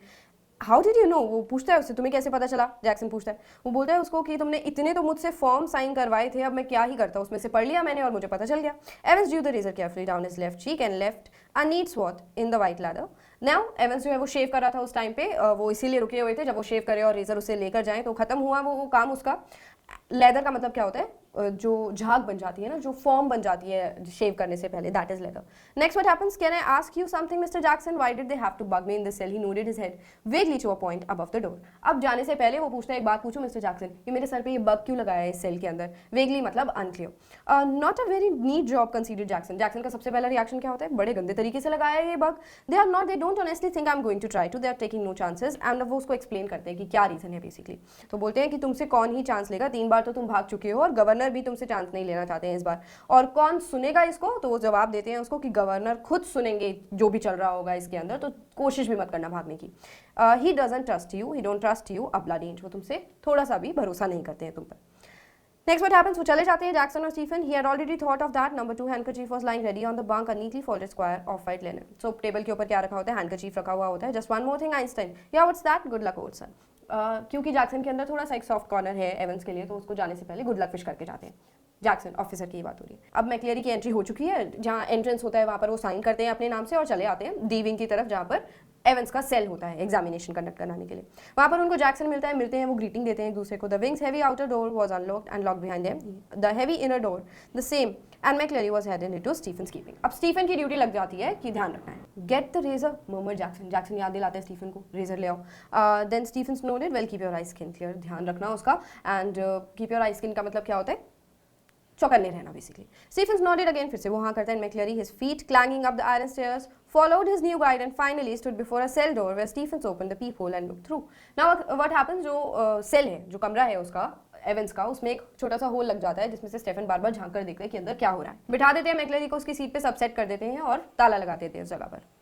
हाउ डिड यू नो, वो पूछता है उससे तुम्हें कैसे पता चला, जैक्सन पूछता है। वो बोलता है उसको कि तुमने इतने तो मुझसे फॉर्म साइन करवाए थे, अब मैं क्या ही करता, उसमें से पढ़ लिया मैंने और मुझे पता चल गया। Evans drew the razor carefully down his left cheek and left a neat swat in the white lather. Now Evans जो है वो शेव कर रहा था उस टाइम पे, वो इसीलिए रुके हुए थे, जब वो शेव करे और रेजर उसे लेकर जाए तो खत्म हुआ वो काम उसका। लेदर का मतलब क्या होता है, जो झाग बन जाती है ना, जो फॉर्म बन जाती है शेव करने से पहले, that is lather. Next what happens, can I ask you something mister Jackson, why did they have to bug me in this cell, he nodded his head vaguely to a point above the door. अब जाने से पहले वो पूछता है एक बात पूछो मिस्टर जैक्सन, कि मेरे सर पे ये बग क्यों लगाया है इस सेल के अंदर। वेगली मतलब unclear. Not a very neat job considered Jackson. Jackson का सबसे पहला रिएक्शन क्या होता है, बड़े गंदे तरीके से लगाया है ये bug, they are not, they don't honestly think I am going to try to, they are taking no chances. And वो उसको एक्सप्लेन करते हैं कि क्या रीजन है बेसिकली। तो बोलते हैं कि तुमसे कौन ही चांस लेगा, 3 बार तो तुम भाग चुके हो और गवर्नर भी तुमसे चांस नहीं लेना चाहते हैं इस बार, और कौन सुनेगा इसको। तो वो जवाब देते हैं उसको कि गवर्नर खुद सुनेंगे जो भी चल रहा होगा इसके अंदर, तो कोशिश भी मत करना भागने की। He doesn't trust you, he don't trust you a bloody inch, वो तुमसे थोड़ा सा भी भरोसा नहीं करते हैं तुम पर। नेक्स्ट व्हाट हैपेंस, वो चले जाते हैं जैक्सन और Stephen. He had already thought of that. Number 2 handkerchief was lying ready on the bunk, a neatly folded square of white linen. So table के ऊपर क्या रखा होता है, हैंडकरचीफ रखा हुआ होता है। Just one more thing Einstein, या what's that, good luck old son. क्योंकि जैक्सन के अंदर थोड़ा सा एक सॉफ्ट कॉर्नर है एवंस के लिए, तो उसको जाने से पहले गुड लक विश करके जाते हैं। जैक्सन ऑफिसर की बात हो रही है। अब मैक्लेरी की एंट्री हो चुकी है, जहाँ एंट्रेंस होता है वहाँ पर वो साइन करते हैं अपने नाम से और चले आते हैं डी विंग की तरफ, जहाँ पर एवेंस का सेल होता है एग्जामिनेशन कंडक्ट कराने के लिए। वहाँ पर उनको जैक्सन मिलते हैं, वो ग्रीटिंग देते हैं एक दूसरे को। The wing's heavy outer door was unlocked and locked behind them, the heavy inner door the same and McLeery was headed into Stephens' keeping. अब स्टीफन की ड्यूटी लग जाती है कि ध्यान रखना है। Get the razor murmur Jackson, Jackson याद दिलाते हैं स्टीफन को रेजर ले आओ। Then Stephen noted well keep your eye skin clear, ध्यान रखना उसका। And keep your eye skin का मतलब क्या होता है, चौकन्ने रहना बेसिकली। स्टीफन्स नोटेड अगेन, फिर से वो हाँ करता है। McLeery his feet clanging up the iron stairs followed his new guide and finally stood before a cell door where Stephens opened the peephole and looked through. Now what happens, जो cell है, जो कमरा है उसका एवेंस का, उसमें एक छोटा सा होल लग जाता है जिसमें से स्टेफन बार बार झांक कर देखते हैं कि अंदर क्या हो रहा है। बिठा देते हैं मैक्लेरी को उसकी सीट पे, सब सेट कर देते हैं और ताला लगा देते हैं उस जगह पर।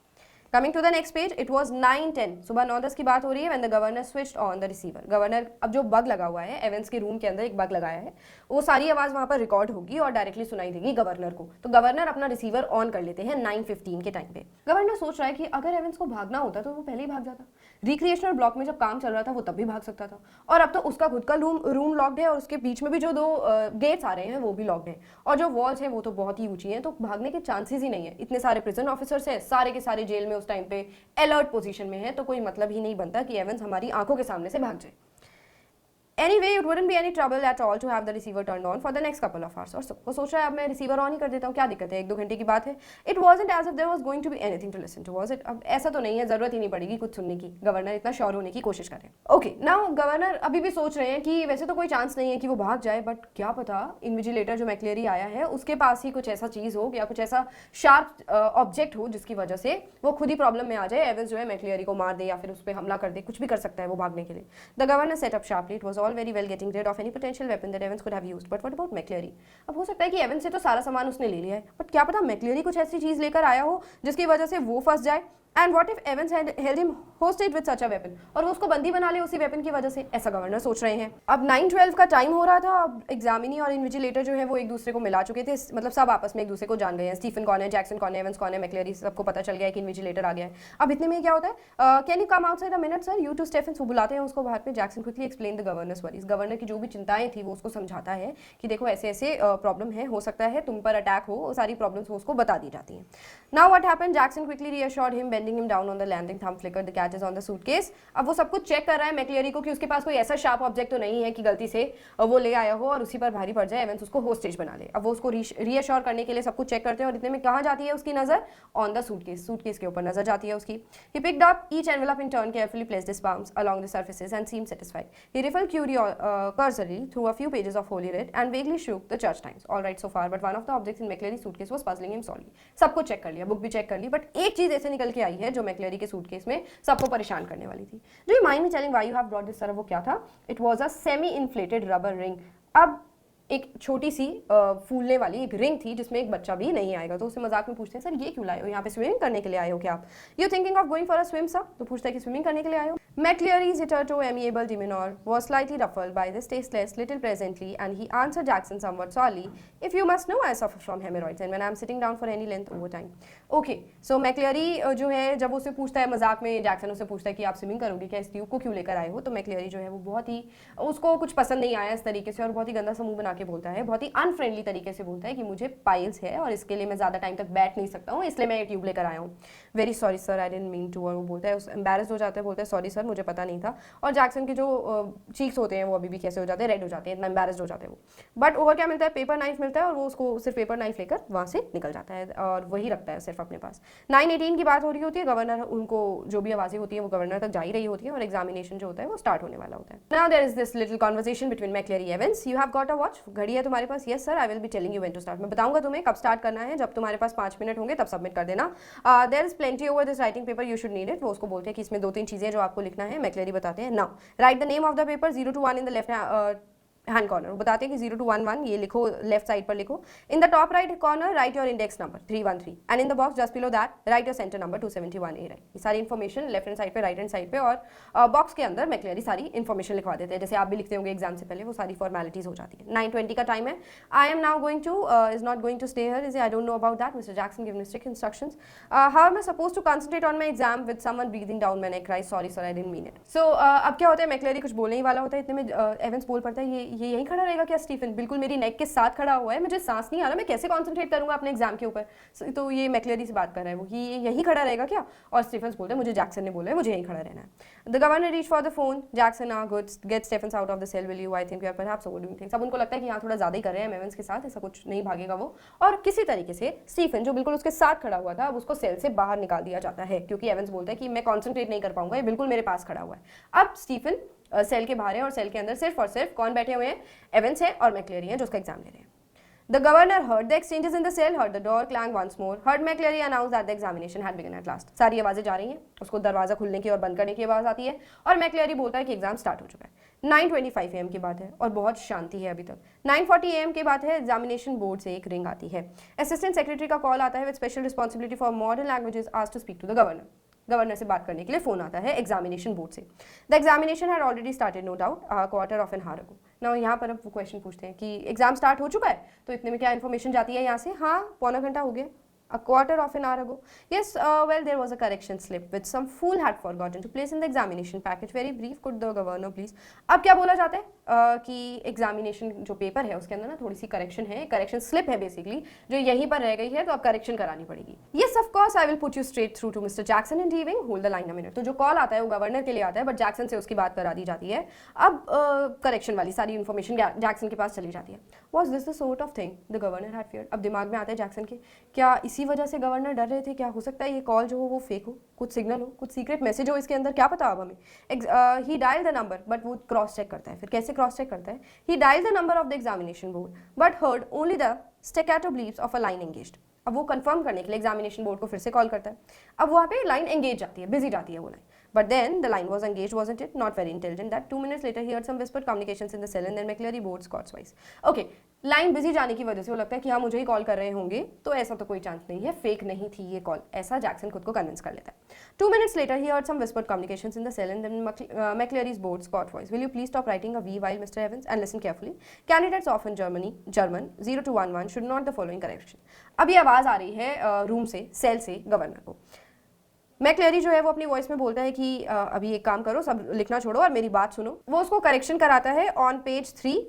Coming to the next page, it was 9:10, सुबह 9:10 की बात हो रही है। when the governor switched on the receiver, governor, अब जो बग लगा हुआ है एवेंस के रूम के अंदर, एक बग लगाया है, वो सारी आवाज वहां पर रिकॉर्ड होगी और डायरेक्टली सुनाई देगी गवर्नर को। तो गवर्नर अपना रिसीवर ऑन कर लेते हैं 9:15 के टाइम पे। गवर्नर सोच रहा है कि अगर एवेंस को भागना होता तो वो पहले ही भाग जाता। रिक्रिएशनल ब्लॉक में जब काम चल रहा था वो तब भी भाग सकता था, और अब तो उसका खुद का रूम लॉक्ड है और उसके बीच में भी जो दो गेट्स आ रहे हैं वो भी लॉक्ड है, और जो वॉल्स हैं वो तो बहुत ही ऊंची हैं, तो भागने के चांसेस ही नहीं है। इतने सारे प्रिजन ऑफिसर्स हैं, सारे के सारे जेल में उस टाइम पे अलर्ट पोजीशन में है, तो कोई मतलब ही नहीं बनता कि एवेंस हमारी आंखों के सामने से भाग जाए। Anyway, it wouldn't be any trouble at all to have the receiver turned on for the next couple of hours. और वो सोच रहा है अब मैं रिसीवर ऑन ही कर देता हूँ, क्या दिक्कत है, 1-2 घंटे की बात है। It wasn't as if there was going to be anything to listen to, was it? अब ऐसा तो नहीं है, जरूरत ही नहीं पड़ेगी कुछ सुनने की। गवर्नर इतना श्योर होने की कोशिश कर रहे हैं। ओके, नाउ गवर्नर अभी भी सोच रहे हैं कि वैसे तो कोई चांस नहीं है कि वो भाग जाए, बट क्या पता इन्विजिलेटर जो मैक्लेरी आया है उसके पास ही कुछ ऐसा चीज हो या कुछ ऐसा शार्प ऑब्जेक्ट हो जिसकी वजह से वो खुद ही प्रॉब्लम में आ जाए, एवेंस जो है मैक्लेरी को मार दे या फिर उस पर हमला कर दे, कुछ भी कर सकता है वो भागने के लिए। The governor set up sharply, it was all very well getting of any potential weapon that Evans could have used, but what about McCleary? अब हो सकता है कि एवेंस से तो सारा सामान उसने ले लिया है, बट क्या पता मैक्लेरी कुछ ऐसी चीज लेकर आया हो जिसकी वजह से वो फंस जाए। And what if एवेंस had held him hostage with such a weapon, और वो उसको बंदी बना ले उसी वेपन की वजह से, ऐसा गवर्नर सोच रहे हैं। अब 9:12 का टाइम हो रहा था, अब एग्जामिनी और इन्विजिलेटर जो है वो एक दूसरे को मिला चुके थे, मतलब सब आपस में एक दूसरे को जान गए हैं। स्टीफन कौन है, जैक्सन कौन है, एवेंस कौन है, मैक्लेरी, सबको पता चल गया है कि इन्विजिलेटर आ गया है। अब इतने में क्या होता है, can you come outside a minute sir, you too Stephens, वो बुलाते हैं उसको बाहर पे। Jackson quickly explain the governor's worries, governor की जो भी चिंताएं थी वो उसको समझाता है कि देखो ऐसे ऐसे प्रॉब्लम है, हो सकता है तुम पर अटैक हो, सारी प्रॉब्लम्स उसको बता दी जाती हैं। Now what happened, Jackson quickly reassured him, bending him down on the landing, thumb flicker, the catch is on the suitcase. अब वो सब कुछ चेक कर रहा है मैक्लेरी को कि उसके पास कोई ऐसा शार्प ऑब्जेक्ट तो नहीं है कि गलती से वो ले आया हो और उसी पर भारी पड़ जाए, एवेंस उसको होस्टेज बना ले। अब वो उसको रीअश्योर करने के लिए सब कुछ चेक करते हैं, और इतने में कहाँ जाती है उसकी नजर, ऑन द सूटकेस, सूटकेस के ऊपर नजर जाती है उसकी। He picked up each envelope in turn, carefully placed his palms along the surfaces and seemed satisfied. He riffled cursorily through a few pages of Holy Writ and vaguely shook the church times. All right so far, but one of the objects in McCleary's suitcase was puzzling him sorely. सब कुछ check कर लिया, book भी check कर ली, but एक चीज ऐसे निकल के आई है जो मैक्लेरी के सूटकेस में सबको परेशान करने वाली थी। Do you mind me telling why you have brought this, sir? वो क्या था? It was a semi-inflated rubber ring. अब एक छोटी सी फूलने वाली एक रिंग थी जिसमें एक बच्चा भी नहीं आएगा, तो उससे मजाक में पूछते हैं सर ये क्यों लाए हो, यहाँ पे स्विमिंग करने के लिए आए हो क्या आप? You thinking of going for a swim sir? तो पूछता है कि स्विमिंग करने के लिए आए हो? McCleary's hitherto amiable demeanor was slightly ruffled by this tasteless little presently, and he answered Jackson somewhat sourly, "If you must know, I suffer from hemorrhoids, and when I am sitting down for any length over time." Okay, so McCleary जो है जब उसे पूछता है मजाक में, Jackson उसे पूछता है कि आप स्विमिंग करोगे क्या, इस ट्यूब को क्यों लेकर आए हो, तो McCleary जो है वो बहुत ही, उसको कुछ पसंद नहीं आया इस तरीके से, और बहुत ही गंदा सा मुंह बना के बोलता है, बहुत ही अनफ्रेंडली तरीके से बोलता है कि मुझे पाइल्स है और इसके लिए मैं ज्यादा टाइम तक बैठ नहीं सकता हूँ, इसलिए मैं ये ट्यूब लेकर आया हूँ। Very sorry sir, I didn't mean to, और वो बोलता है, एम्बैरेस्ड हो जाता है, बोलता है सॉरी सर मुझे पता नहीं था, और जैक्सन के जो चीक्स होते हैं वो अभी भी कैसे हो जाते हैं, रेड हो जाते हैं, इतना एम्बैरेस्ड हो जाते हैं वो। बट ओवर क्या मिलता है, पेपर नाइफ मिलता है, और वो उसको सिर्फ पेपर नाइफ लेकर वहाँ से निकल जाता है और वही रखता है सिर्फ अपने पास। 9:18 की बात हो रही होती है, गवर्नर उनको जो भी आवाज़ें होती है वो गवर्नर तक जा ही रही होती है, और एग्जामिनेशन जो होता है वो स्टार्ट होने वाला होता है। Now there is this little conversation between McLeery Evans, you have got a watch, घड़ी है तुम्हारे पास? Yes sir, I will be telling you when to start, मैं बताऊंगा तुम्हें कब स्टार्ट करना है, जब तुम्हारे पास 5 मिनट होंगे तब सबमिट कर देना। There is plenty over this writing paper, you should need it. वो उसको बोलते हैं कि इसमें 2-3 चीजें जो आपको लिखना है, मैक्लेरी बताते हैं। Now right the name of the paper 0 to 1 in the left hand corner, वो बताते हैं कि 0 to 1 ये लिखो, लेफ्ट साइड पर लिखो। In the top right corner right your index number 313, and in the box just below that right your centre number 271A। ये सारी इन्फॉर्मेशन लेफ्ट हैंड साइड पे, राइट हैंड साइड पे, और box के अंदर मैक्लेरी सारी इन्फॉर्मेशन लिखवा देते हैं, जैसे आप भी लिखते होंगे एग्जाम से पहले, वो सारी फॉर्मेलिटीज हो जाती है। 9:20 का टाइम है। I am now going to is not going to stay here, is I don't know about that, Mr Jackson give me strict instructions. How am I supposed to concentrate on my exam with someone breathing down when I cry sorry sir I didn't mean it. So अब क्या होता है, मैक्लेरी कुछ बोलने ही वाला होता है, इतने में एवेंस बोल पड़ता है, ये यहीं खड़ा रहेगा क्या स्टीफन? बिल्कुल मेरी नेक के साथ खड़ा हुआ है, मुझे सांस नहीं आ रहा, मैं कैसे कॉन्सेंट्रेट करूंगा अपने एग्जाम के ऊपर? तो ये मैक्लेरी से बात कर रहा है वो कि ये यहीं खड़ा रहेगा क्या? और स्टीफन बोलता है मुझे जैक्सन ने बोला है मुझे यहीं खड़ा रहना है। The governor reach for the phone, Jackson good get Stephen out of the cell, will you, I think you are perhaps overdoing things. अब उनको लगता है कि यहाँ थोड़ा ज़्यादा ही कर रहे हैं एवेंस के साथ, ऐसा कुछ नहीं भागेगा वो। और किसी तरीके से स्टीफन जो बिल्कुल उसके साथ खड़ा हुआ था अब उसको सेल से बाहर निकाल दिया जाता है, क्योंकि एवेंस बोलता है कि मैं कॉन्सेंट्रेट नहीं कर पाऊंगा, ये बिल्कुल मेरे पास खड़ा हुआ है। अब स्टीफन सेल के बाहर है और सेल के अंदर सिर्फ और सिर्फ कौन बैठे हुए हैं? एवेंस है और मैक्लेरी है जो उसका एग्जाम ले रहे हैं। The governor heard the exchanges in the cell, heard the door clang once more, heard McCleary announce that the examination had begun at last. सारी आवाजें जा रही हैं, उसको दरवाजा खुलने की और बंद करने की आवाज आती है और मैक्लेरी बोलता है कि एग्जाम स्टार्ट हो चुका है। 9:25 AM की बात है और बहुत शांति है अभी तक। 9:40 AM की बात है, एग्जामिनेशन बोर्ड से एक रिंग आती है। असिस्टेंट सेक्रेटरी का कॉल आता है with special responsibility for modern languages, asked to speak to the governor. Governor से बात करने के लिए फोन आता है एग्जामिनेशन बोर्ड से। The examination had already started no doubt quarter of an hour ago. Now यहाँ पर अब वो क्वेश्चन पूछते हैं कि एग्जाम स्टार्ट हो चुका है, तो इतने में क्या इन्फॉर्मेशन जाती है यहाँ से? हाँ, पौना घंटा हो गया, a quarter of an hour ago. Yes, well, there was a correction slip which some fool had forgotten to place in the examination package. Very brief, could the governor please? अब क्या बोला जाता है कि एग्जामिनेशन जो paper है उसके अंदर ना थोड़ी सी करेक्शन है, करेक्शन स्लिप है बेसिकली, जो यहीं पर रह गई है, तो अब करेक्शन करानी पड़ेगी। Yes, of course, I will put you straight through to Mr. Jackson and Ewing. Hold the line a minute. तो जो कॉल आता है वो गवर्नर के लिए आता है, बट जैक्सन से उसकी बात करा दी जाती है। अब करेक्शन वाली सारी इन्फॉर्मेशन जैक्सन के पास चली जाती है। Was this the sort of thing the governor had feared? अब दिमाग में आता है जैक्सन के, क्या इसी वजह से गवर्नर डर रहे थे? क्या हो सकता है ये कॉल जो हो वो फेक हो, कुछ सिग्नल हो, कुछ सीक्रेट मैसेज हो इसके अंदर, क्या पता अब हमें। He dial the number, but वो क्रॉस चेक करता है। फिर कैसे क्रॉस चेक करता है? He dial the number of the examination board but heard only the staccato bleeps of a line engaged. अब वो कंफर्म करने के लिए एग्जामिनेशन बोर्ड को फिर से कॉल करता है। अब वहाँ पे लाइन एंगेज जाती है, बिजी जाती है वो line, but then the line was engaged, wasn't it? Not very intelligent. That 2 minutes later he heard some whispered communications in the cell and then McCleary board Scott's voice. Okay, line busy जाने की वजह से वो लगता है कि हाँ मुझे ही कॉल कर रहे होंगे, तो ऐसा तो कोई चांस नहीं है, फेक नहीं थी ये कॉल, ऐसा जैक्सन खुद को कन्विंस कर लेता है। 2 minutes later he heard some whispered communications in the cell and then McCleary's board Scott voice. Will you please stop writing a V while Mr. Evans and listen carefully? Candidates of in German 0 to 11 should not the following correction. अब ये आवाज आ रही है room से, cell से governor को। मैक्लेरी जो है वो अपनी वॉइस में बोलता है कि अभी एक काम करो, सब लिखना छोड़ो और मेरी बात सुनो। वो उसको करेक्शन कराता है on page 3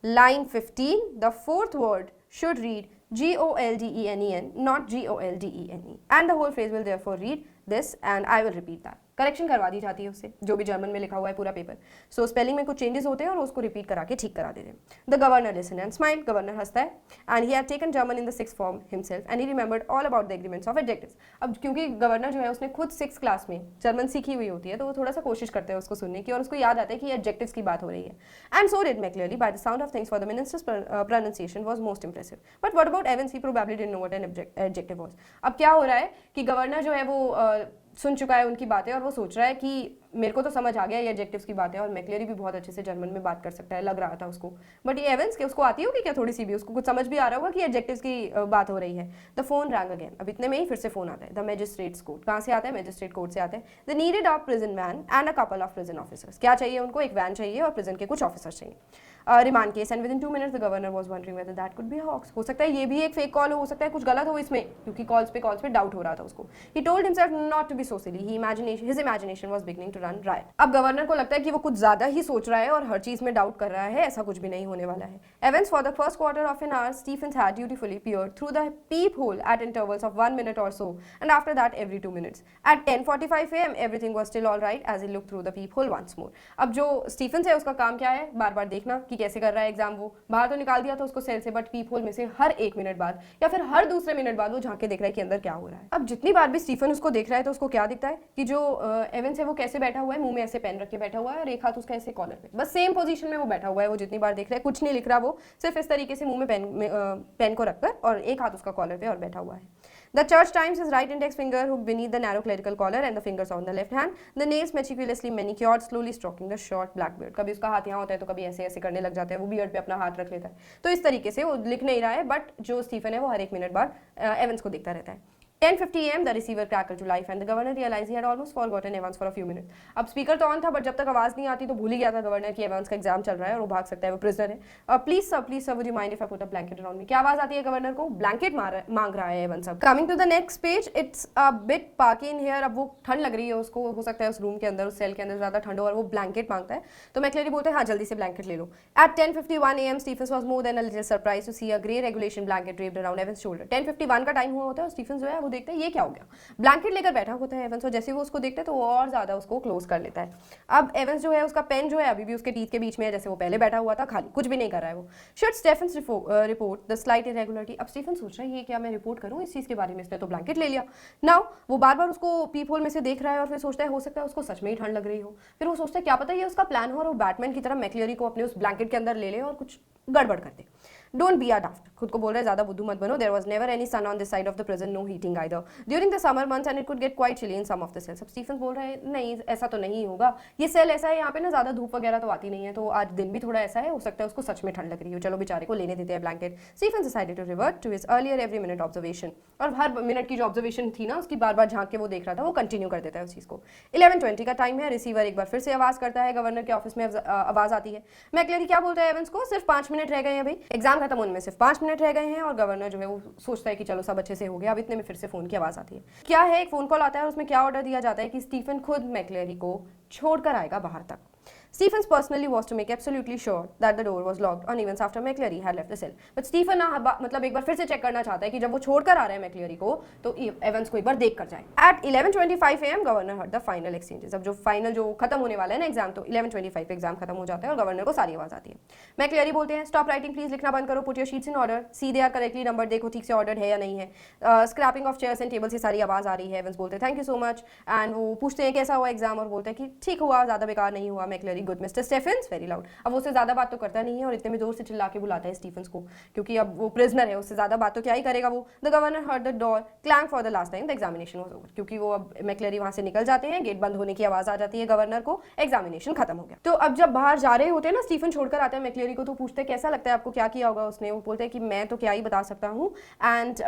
line 15 the fourth word should read Goldenen, not Goldene, and the whole phrase will therefore read this, and I will repeat that. Correction करवा दी जाती है उससे, जो भी जर्मन में लिखा हुआ है पूरा पेपर। सो स्पेलिंग में कुछ चेंजेस होते हैं और उसको रिपीट करा के ठीक करा देते हैं। The governor listen and smile, governor हंसता है, and he had taken German in the 6th form himself and he remembered all about the agreements of adjectives. अब क्योंकि गवर्नर जो है उसने खुद 6th क्लास में जर्मन सीखी हुई होती है, तो वो थोड़ा सा कोशिश करते हैं उसको सुनने की और उसको याद आता है कि एडजेक्टिव्स की बात हो रही है। And so did McLeery by the sound of things for the minister's pronunciation was most impressive, but what about Evans? He probably didn't know what an adjective was. अब क्या हो रहा है कि गवर्नर जो है वो सुन चुका है उनकी बातें और वो सोच रहा है कि मेरे को तो समझ आ गया ये एडजेक्टिव्स की बात है और मैक्लेरी भी बहुत अच्छे से जर्मन में बात कर सकता है, लग रहा था उसको। बट ये एवेंस के उसको आती होगी क्या थोड़ी सी भी? उसको कुछ समझ भी आ रहा होगा कि एडजेक्टिव्स की बात हो रही है। द फोन रैंग अगेन, अब इतने में ही फिर से फोन आता है। द मैजिस्ट्रेट्स कोर्ट, कहाँ से आता है? मैजिस्ट्रेट कोर्ट से आता है। The needed of prison van and a couple of prison officers, क्या चाहिए उनको? एक वैन चाहिए और प्रिजन के कुछ ऑफिसर्स चाहिए। Remand case and within 2 minutes the governor was wondering whether that could be a hoax, हो सकता है ये भी एक फेक कॉल हो सकता है कुछ गलत हो इसमें, क्योंकि कॉल्स पे डाउट हो रहा था उसको। He told himself not to be so silly, his imagination was beginning to run riot. अब गवर्नर को लगता है कि वो कुछ ज्यादा ही सोच रहा है और हर चीज में डाउट कर रहा है, ऐसा कुछ भी नहीं होने वाला है। Evans for the first quarter of an hour Stephens had dutifully peered through the peephole at intervals of 1 minute or so, and after that every 2 minutes. At 10:45 AM everything was still all right as he looked through the peephole once more. अब जो Stephen's है उसका काम क्या है? बार बार देखना कि कैसे कर रहा है एग्जाम। वो बाहर तो निकाल दिया था उसको सेल से, बट पीपहोल में से हर 1 मिनट बाद या फिर हर दूसरे मिनट बाद वो झांक के देख रहा है कि अंदर क्या हो रहा है। अब जितनी बार भी स्टीफन उसको देख रहा है तो उसको क्या दिखता है कि जो एवेंस है वो कैसे बैठा हुआ है, मुंह में ऐसे पेन रख के बैठा हुआ है और एक हाथ उसका ऐसे कॉलर पे, बस सेम पोजीशन में वो बैठा हुआ है। वो जितनी बार देख रहा है कुछ नहीं लिख रहा, वो सिर्फ इस तरीके से मुंह में पेन को रखकर और एक हाथ उसका कॉलर पे और बैठा हुआ है। The church times his right index finger hooked beneath the narrow clerical collar and the fingers on the left hand, the nails meticulously manicured, slowly stroking the short black beard. कभी उसका हाथ यहाँ होता है तो कभी ऐसे ऐसे करने लग जाता है, वो बियर्ड पे अपना हाथ रख लेता है। तो इस तरीके से वो लिख नहीं रहा है, बट जो स्टीफन है वो हर 1 मिनट बाद एवेंस को देखता रहता है। 10:50 AM, the receiver crackled to life and the governor realized he had almost forgotten Evans for a few minutes. अब स्पीकर तो ऑन था बट जब तक आवाज नहीं आती तो भूल ही गया था गवर्नर कि एवंस का एग्जाम चल रहा है और वो भाग सकता है, वो प्रिजनर है। Please sir would you mind if I put a blanket around me. क्या आवाज आती है गवर्नर को, ब्लैंकेट मांग रहा है एवंस। अब coming to the next page, it's a bit parky in here. अब वो ठंड लग रही है उसको, हो सकता है उस रूम के अंदर, उस सेल के अंदर ज्यादा ठंड हो और वो ब्लैंकेट मांगता है। तो मैक्लेरी बोलते हैं हाँ जल्दी से ब्लैंकेट ले लो। At 10:51 AM, Stephens was more than a little surprise to see a grey regulation blanket draped around Evans shoulder. 10:51 का टाइम हुआ होता है और स्टीफन्स जो है वो देखते हैं ये क्या हो गया, ब्लैंकेट लेकर बैठा होता है एवंस, और जैसे वो उसको देखते हैं तो वो और ज्यादा उसको क्लोज कर लेता है। अब एवंस जो है उसका पेन जो है अभी भी उसके टीथ के बीच में है, जैसे वो पहले बैठा हुआ था, खाली कुछ भी नहीं कर रहा है वो। Should Stephens report the slight irregularity. अब स्टीफन सोच रहा है ये क्या मैं रिपोर्ट करूं इस चीज के बारे में, इसने तो ब्लैंकेट ले लिया। नाउ वो बार बार उसको पीप होल में से देख रहा है और फिर सोचता है हो सकता है उसको सच में ही ठंड लग रही हो। फिर वो सोचता है क्या पता ये उसका प्लान हो और वो बैटमैन की तरह मैक्लेरी को अपने उस ब्लैंकेट के अंदर ले ले और कुछ गड़बड़ कर दे। डोंट बी अ डाफ्ट, खुद को बोल रहा है ज्यादा बुद्धू मत बनो। There was never any sun on this side of the prison, no heating either during the summer months and it could get quite chilly in some of the cells. अब स्टीफन बोल रहा है नहीं ऐसा तो नहीं होगा, ये सेल ऐसा है यहाँ पे ना ज्यादा धूप वगैरह तो आती नहीं है, तो आज दिन भी थोड़ा ऐसा है, हो सकता है उसको सच में ठंड लग रही हो, चलो बेचारे को लेने देते हैं blanket. Stephen decided to revert to his earlier every minute observation, और हर मिनट की जो ऑब्जर्वेशन थी ना उसकी बार बार झांक के वो देख रहा था, वो कंटिन्यू कर देता है उस चीज को। 11:20 का टाइम है, रिसीवर एक बार फिर से आवाज करता है, गवर्नर के ऑफिस में आवाज आती है। मैक्लेरी क्या बोलता है एवंस को, सिर्फ 5 मिनट रह गए हैं भाई, एग्जाम खत्म होने में सिर्फ 5 मिनट रह गए हैं, और गवर्नर जो है वो सोचता है कि चलो सब अच्छे से हो गया। अब इतने में फिर से फोन की आवाज आती है। क्या है, एक फोन कॉल आता है और उसमें क्या ऑर्डर दिया जाता है कि स्टीफन खुद मैक्लेरी को छोड़कर आएगा बाहर तक। Stephens personally was to make absolutely sure that the door was locked on events after McCleary had left the cell. But Stephen मतलब एक बार फिर से चेक करना चाहता है कि जब वो छोड़कर आ रहे हैं मैक्लेरी को तो एवंस को एक बार देख कर जाए। At 11:25 AM, governor heard the final exchanges. अब जो फाइनल जो खत्म होने वाला है ना एग्जाम, तो 11:25 पे एग्जाम खत्म हो जाता है और गवर्नर को सारी आवाज आती है। मैक्लेरी बोलते हैं स्टॉप राइटिंग प्लीज, लिखना बंद करो, put your sheets in order, see they are correctly number, देखो ठीक से ऑर्डर है या नहीं है। Scraping of chairs and table से सारी आवाज आ रही है। एवंस बोलते हैं thank you so much, and वो पूछते हैं कैसा हुआ एग्जाम, और बोलते हैं कि ठीक हुआ, ज्यादा बेकार नहीं हुआ। McLeery good Mr Stephen very loud. अब वो उससे ज्यादा बात तो करता नहीं है और इतने में जोर से चिल्ला के बुलाता है स्टीफन्स को, क्योंकि अब वो प्रिजनर है, उससे ज्यादा बात तो क्या ही करेगा वो। The governor heard the door clang for the last time, the examination was over. क्योंकि वो अब मैक्लेरी वहां से निकल जाते हैं, गेट बंद होने की आवाज आ जाती है गवर्नर को, एग्जामिनेशन खत्म हो गया। तो अब जब बाहर जा रहे होते हैं ना, स्टीफन छोड़कर आता है मैक्लेरी को, तो पूछते हैं कैसा लगता है आपको, क्या किया होगा उसने। वो बोलते हैं कि मैं तो क्या ही बता सकता हूँ, एंड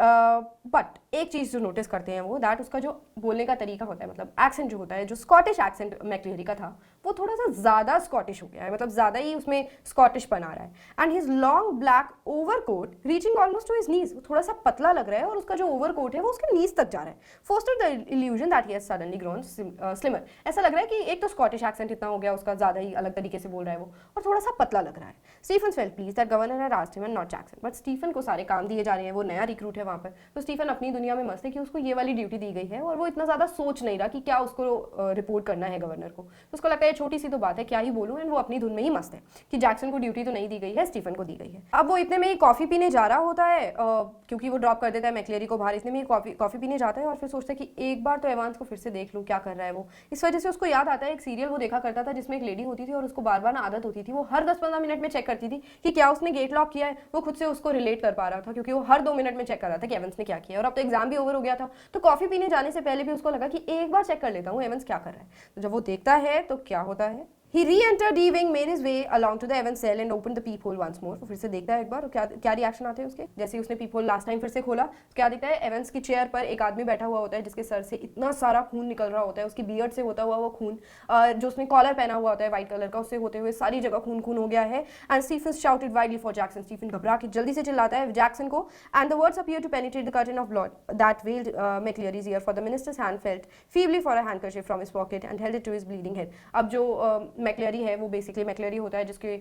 बट एक चीज जो नोटिस करते हैं वो दैट उसका जो बोलने का तरीका होता है, मतलब एक्सेंट जो होता है, जो स्कॉटिश एक्सेंट मैक्लेरी का था वो थोड़ा सा ज्यादा स्कॉटिश हो गया है, मतलब ज्यादा ही उसमें स्कॉटिश बना रहा है। And his long black overcoat reaching almost two his knees, वो थोड़ा सा पतला लग रहा है और उसका जो ओवरकोट है वो उसके नीज तक जा रहा है। Foster the illusion that he has suddenly grown slimmer, ऐसा लग रहा है कि एक तो स्कॉटिश एक्सेंट इतना हो गया उसका, ज्यादा ही अलग तरीके से बोल रहा है वो, और थोड़ा सा पतला लग रहा है। Stephen felt please that governor had asked him and not Jackson, but Stephen को सारे काम दिए जा रहे हैं, वो नया रिक्रूट है वहां पर, तो स्टीफन अपनी दुनिया में मस्त है कि उसको ये वाली ड्यूटी दी गई है और वो इतना ज्यादा सोच नहीं रहा कि क्या उसको रिपोर्ट करना है गवर्नर को। तो उसको लगता है छोटी सी तो बात है, क्या ही बोलूं, एंड वो अपनी धुन में ही मस्त है कि जैक्सन को ड्यूटी तो नहीं दी गई है, स्टीफन को दी गई है। अब वो इतने में ही कॉफी पीने जा रहा होता है, क्योंकि वो ड्रॉप कर देता है मैक्लेरी को बाहर, इतने में ही कॉफी पीने जाता है और फिर सोचता है कि एक बार तो एवांस को फिर से देख लूं क्या कर रहा है वो। इस वजह से उसको याद आता है एक सीरियल वो देखा करता था जिसमें एक लेडी होती थी और उसको बार बार आदत होती थी, वो हर 10-15 मिनट में चेक करती थी कि क्या उसने गेट लॉक किया है। वो खुद से उसको रिलेट कर पा रहा था क्योंकि वो हर 2 मिनट में चेक कर रहा था कि एवंस ने क्या किया, और अब तो एग्जाम भी ओवर हो गया था, तो कॉफी पीने जाने से पहले भी उसको लगा कि एक बार चेक कर लेता हूँ एवंस क्या कर रहा है। तो जब वो देखता है तो क्या होता है, He re-entered D-wing, made his way along to the Evans cell and opened the peephole once more. फिर से देखता है एक बार और क्या रिएक्शन आते हैं उसके, जैसे उसने peephole लास्ट टाइम फिर से खोला तो क्या दिखता है, एवंस की चेयर पर एक आदमी बैठा हुआ होता है जिसके सर से इतना सारा खून निकल रहा होता है, उसकी बियर्ड से होता हुआ वो खून, जो उसने कॉलर पहना हुआ होता है व्हाइट कलर का, उससे होते हुए सारी जगह खून खून हो गया है। And Stephen shouted widely for Jackson, Stephen घबरा के जल्दी से चिल्लाता है जैक्सन को, and the words appear to penetrate the curtain of blood that veiled McLeery's ear, for the minister's hand felt feebly for a handkerchief from his pocket and held it to his bleeding head. अब जो मैक्लेरी है वो basically मैक्लेरी होता है जिसके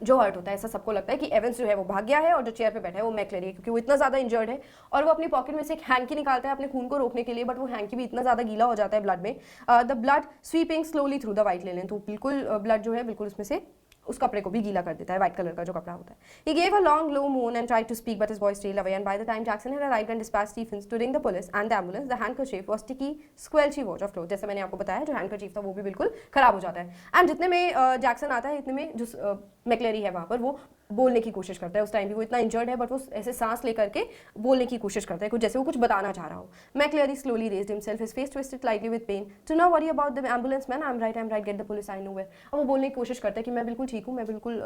जो hurt होता है, ऐसा सबको लगता है कि एवंस जो है वो भाग गया है और जो चेयर पे बैठा है वो मैक्लेरी है, क्योंकि वो इतना ज्यादा इंजर्ड है और वो अपनी पॉकेट में से एक हैंकी निकालता है अपने खून को रोकने के लिए, बट वो हैंकी भी इतना ज्यादा गीला हो जाता है ब्लड में, the blood sweeping slowly through the white linen, तो बिल्कुल ब्लड जो है बिल्कुल उसमें से उस कपड़े को भी गीला कर देता है, व्हाइट कलर का जो कपड़ा होता है। He gave a long low moan and tried to speak but his voice trailed away, and by the time Jackson had arrived and dispatched Stephens to ring the police and the ambulance, the handkerchief was sticky squelchy wash of clothes, जैसे मैंने आपको बताया जो handkerchief था वो भी बिल्कुल खराब हो जाता है। एंड जितने में जैक्सन आता है इतने में जो मैक्लेरी है वहाँ पर वो बोलने की कोशिश करता है। उस टाइम भी वो इतना इंजर्ड है बट वो ऐसे सांस लेकर के बोलने की कोशिश करता है, कुछ जैसे वो कुछ बताना चाह रहा हो। McLeery slowly raised himself, his face twisted slightly with pain. Do not worry about the ambulance man, I am right, get the police, I know where. अब वो बोलने की कोशिश करता है कि मैं बिल्कुल ठीक हूँ, मैं बिल्कुल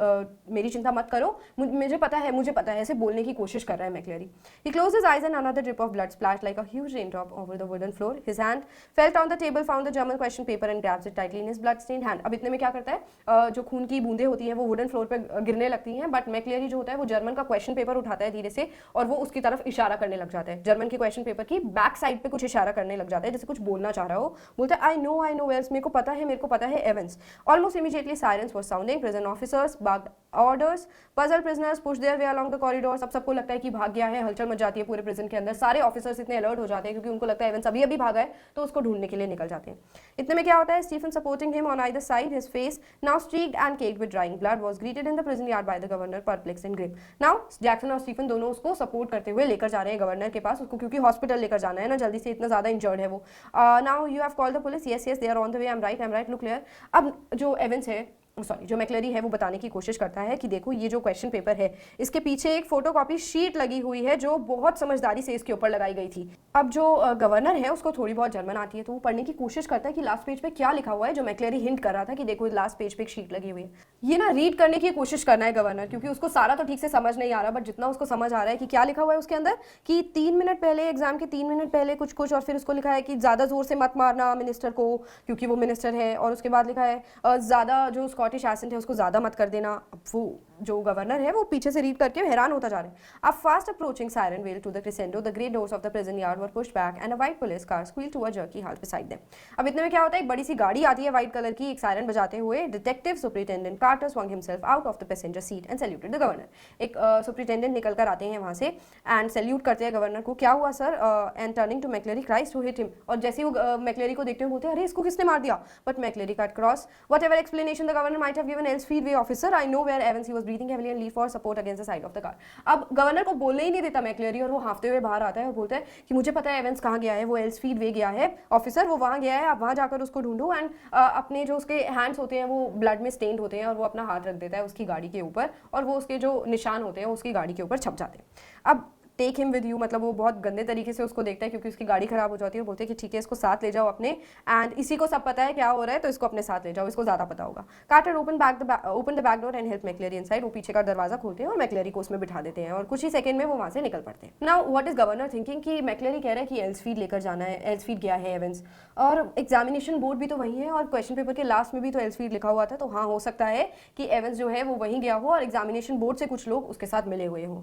मेरी चिंता मत करो, मुझे पता है, ऐसे बोलने की कोशिश कर रहा है McLeery. He closed his eyes and another drip of blood splashed like a huge raindrop over the wooden floor. His hand felt on the table, found the German question paper and grabbed it tightly in his blood stained hand. अब इतने में क्या करता है, जो खून की बूंदें होती हैं वो वुडन फ्लोर पे गिरने लगती हैं, बट मैक्लेरी जो होता है वो जर्मन का क्वेश्चन पेपर उठाता है धीरे से और वो उसकी तरफ इशारा करने लग जाता है। जर्मन के क्वेश्चन पेपर की बैक साइड पे कुछ इशारा करने लग जाता है, जैसे कुछ बोलना चाह रहा हो। बोलता है आई नो वेयर्स, मेरे को पता है Evans. Almost immediately sirens were sounding, prison officers barked orders, puzzle prisoners pushed their way along the corridors. अब सबको लगता है कि भाग गया है, हलचल मच जाती है पूरे प्रिजन के अंदर। सारे ऑफिसर्स इतने अलर्ट हो जाते हैं क्योंकि उनको लगता है एवेंस अभी अभी भागा है, तो उसको ढूंढने के लिए निकल जाते हैं। इतने में क्या होता है, Stephen supporting him on either side, his face now streaked and caked with drying blood, was greeted in the prison yard by the governor perplexed and grip. Now Jackson और स्टीफन दोनों उसको सपोर्ट करते हुए लेकर जा रहे हैं governor के पास, उसको क्योंकि हॉस्पिटल लेकर जाना है ना जल्दी से, इतना ज्यादा इंजर्ड है वो। Now you have called the police, yes they are on the way, I am right, look clear. अब जो एवेंस है, सॉरी जो मैक्लेरी है, वो बताने की कोशिश करता है कि देखो ये जो क्वेश्चन पेपर है इसके पीछे एक फोटोकॉपी शीट लगी हुई है जो बहुत समझदारी से इसके ऊपर लगाई गई थी। अब जो गवर्नर है उसको थोड़ी बहुत जर्मन आती है, तो वो पढ़ने की कोशिश करता है कि लास्ट पेज पे क्या लिखा हुआ है, जो मैक्लेरी हिंट कर रहा था कि देखो लास्ट पेज पे एक शीट लगी हुई है। ये ना रीड करने की कोशिश करना है गवर्नर, क्योंकि उसको सारा तो ठीक से समझ नहीं आ रहा, बट जितना उसको समझ आ रहा है कि क्या लिखा हुआ है उसके अंदर, कि 3 मिनट पहले, एग्जाम के 3 मिनट पहले कुछ और फिर उसको लिखा है कि ज्यादा जोर से मत मारना मिनिस्टर को क्योंकि वो मिनिस्टर है, और उसके बाद लिखा है ज्यादा जो स्कॉटिश एसेंट है उसको ज्यादा मत कर देना। अब वो जो गवर्नर है वो पीछे से रीड करके हैरान होता जा रहा है। अब fast approaching siren wail to the crescendo, the great doors of the prison yard were pushed back and a white police car squealed to a jerky halt beside them। अब इतने में क्या होता है, एक बड़ी सी गाड़ी आती है व्हाइट कलर की, एक सायरन बजाते हुए। Detective superintendent Carter swung himself out of the passenger seat and saluted the governor। एक सुपरिटेंडेंट निकल कर आते हैं वहां से एंड सैल्यूट करते हैं गवर्नर को। क्या हुआ sir? And turning to McLeery cries to hit him, और जैसे वो मैक्लेरी को देखते हुए बोलते हैं अरे इसको किसने मार दिया, but McLeery cut cross whatever explanation the governor might have given else feedway officer, I know where Evans, he was breathing heavily and leave for support against the side of the car। अब governor को बोलने ही नहीं देता मैक्लेरी, और वो हाफते हुए बाहर आता है और बोलता है कि मुझे पता है एवेंस कहाँ गया है, वो एल्स फीड वे गया है ऑफिसर, वो वहाँ गया है, आप वहाँ जाकर उसको ढूंढो। एंड अपने जो उसके हैंड्स होते हैं वो ब्लड में स्टेन्ड होते हैं, और वो अपना हाथ रख देता है उसकी गाड़ी के ऊपर, और वो उसके जो निशान होते हैं उसकी गाड़ी के ऊपर छप जाते हैं। अब टेक हिम विद यू, मतलब वो बहुत गंदे तरीके से उसको देखता है क्योंकि उसकी गाड़ी खराब हो जाती है, और बोलते हैं कि ठीक है इसको साथ ले जाओ अपने, एंड इसी को सब पता है क्या हो रहा है तो इसको अपने साथ ले जाओ, इसको ज्यादा पता होगा। Carter open the back door and help McCleary inside, वो पीछे का दरवाजा खोलते हैं और मैक्लेरी को उसमें बिठा देते हैं, और कुछ ही सेकंड में वो वहां से निकल पड़ते हैं। Now what is governor thinking कि मैक्लेरी कह रहा है कि एल्सफील्ड लेकर जाना है, एल्सफील्ड गया है एवेंस, और एग्जामिनेशन बोर्ड भी तो वही है और क्वेश्चन पेपर के लास्ट में भी तो एल्सफील्ड लिखा हुआ था, तो हाँ हो सकता है कि एवेंस जो है वो वहीं गया हो और एग्जामिनेशन बोर्ड से कुछ लोग उसके साथ मिले हुए हों।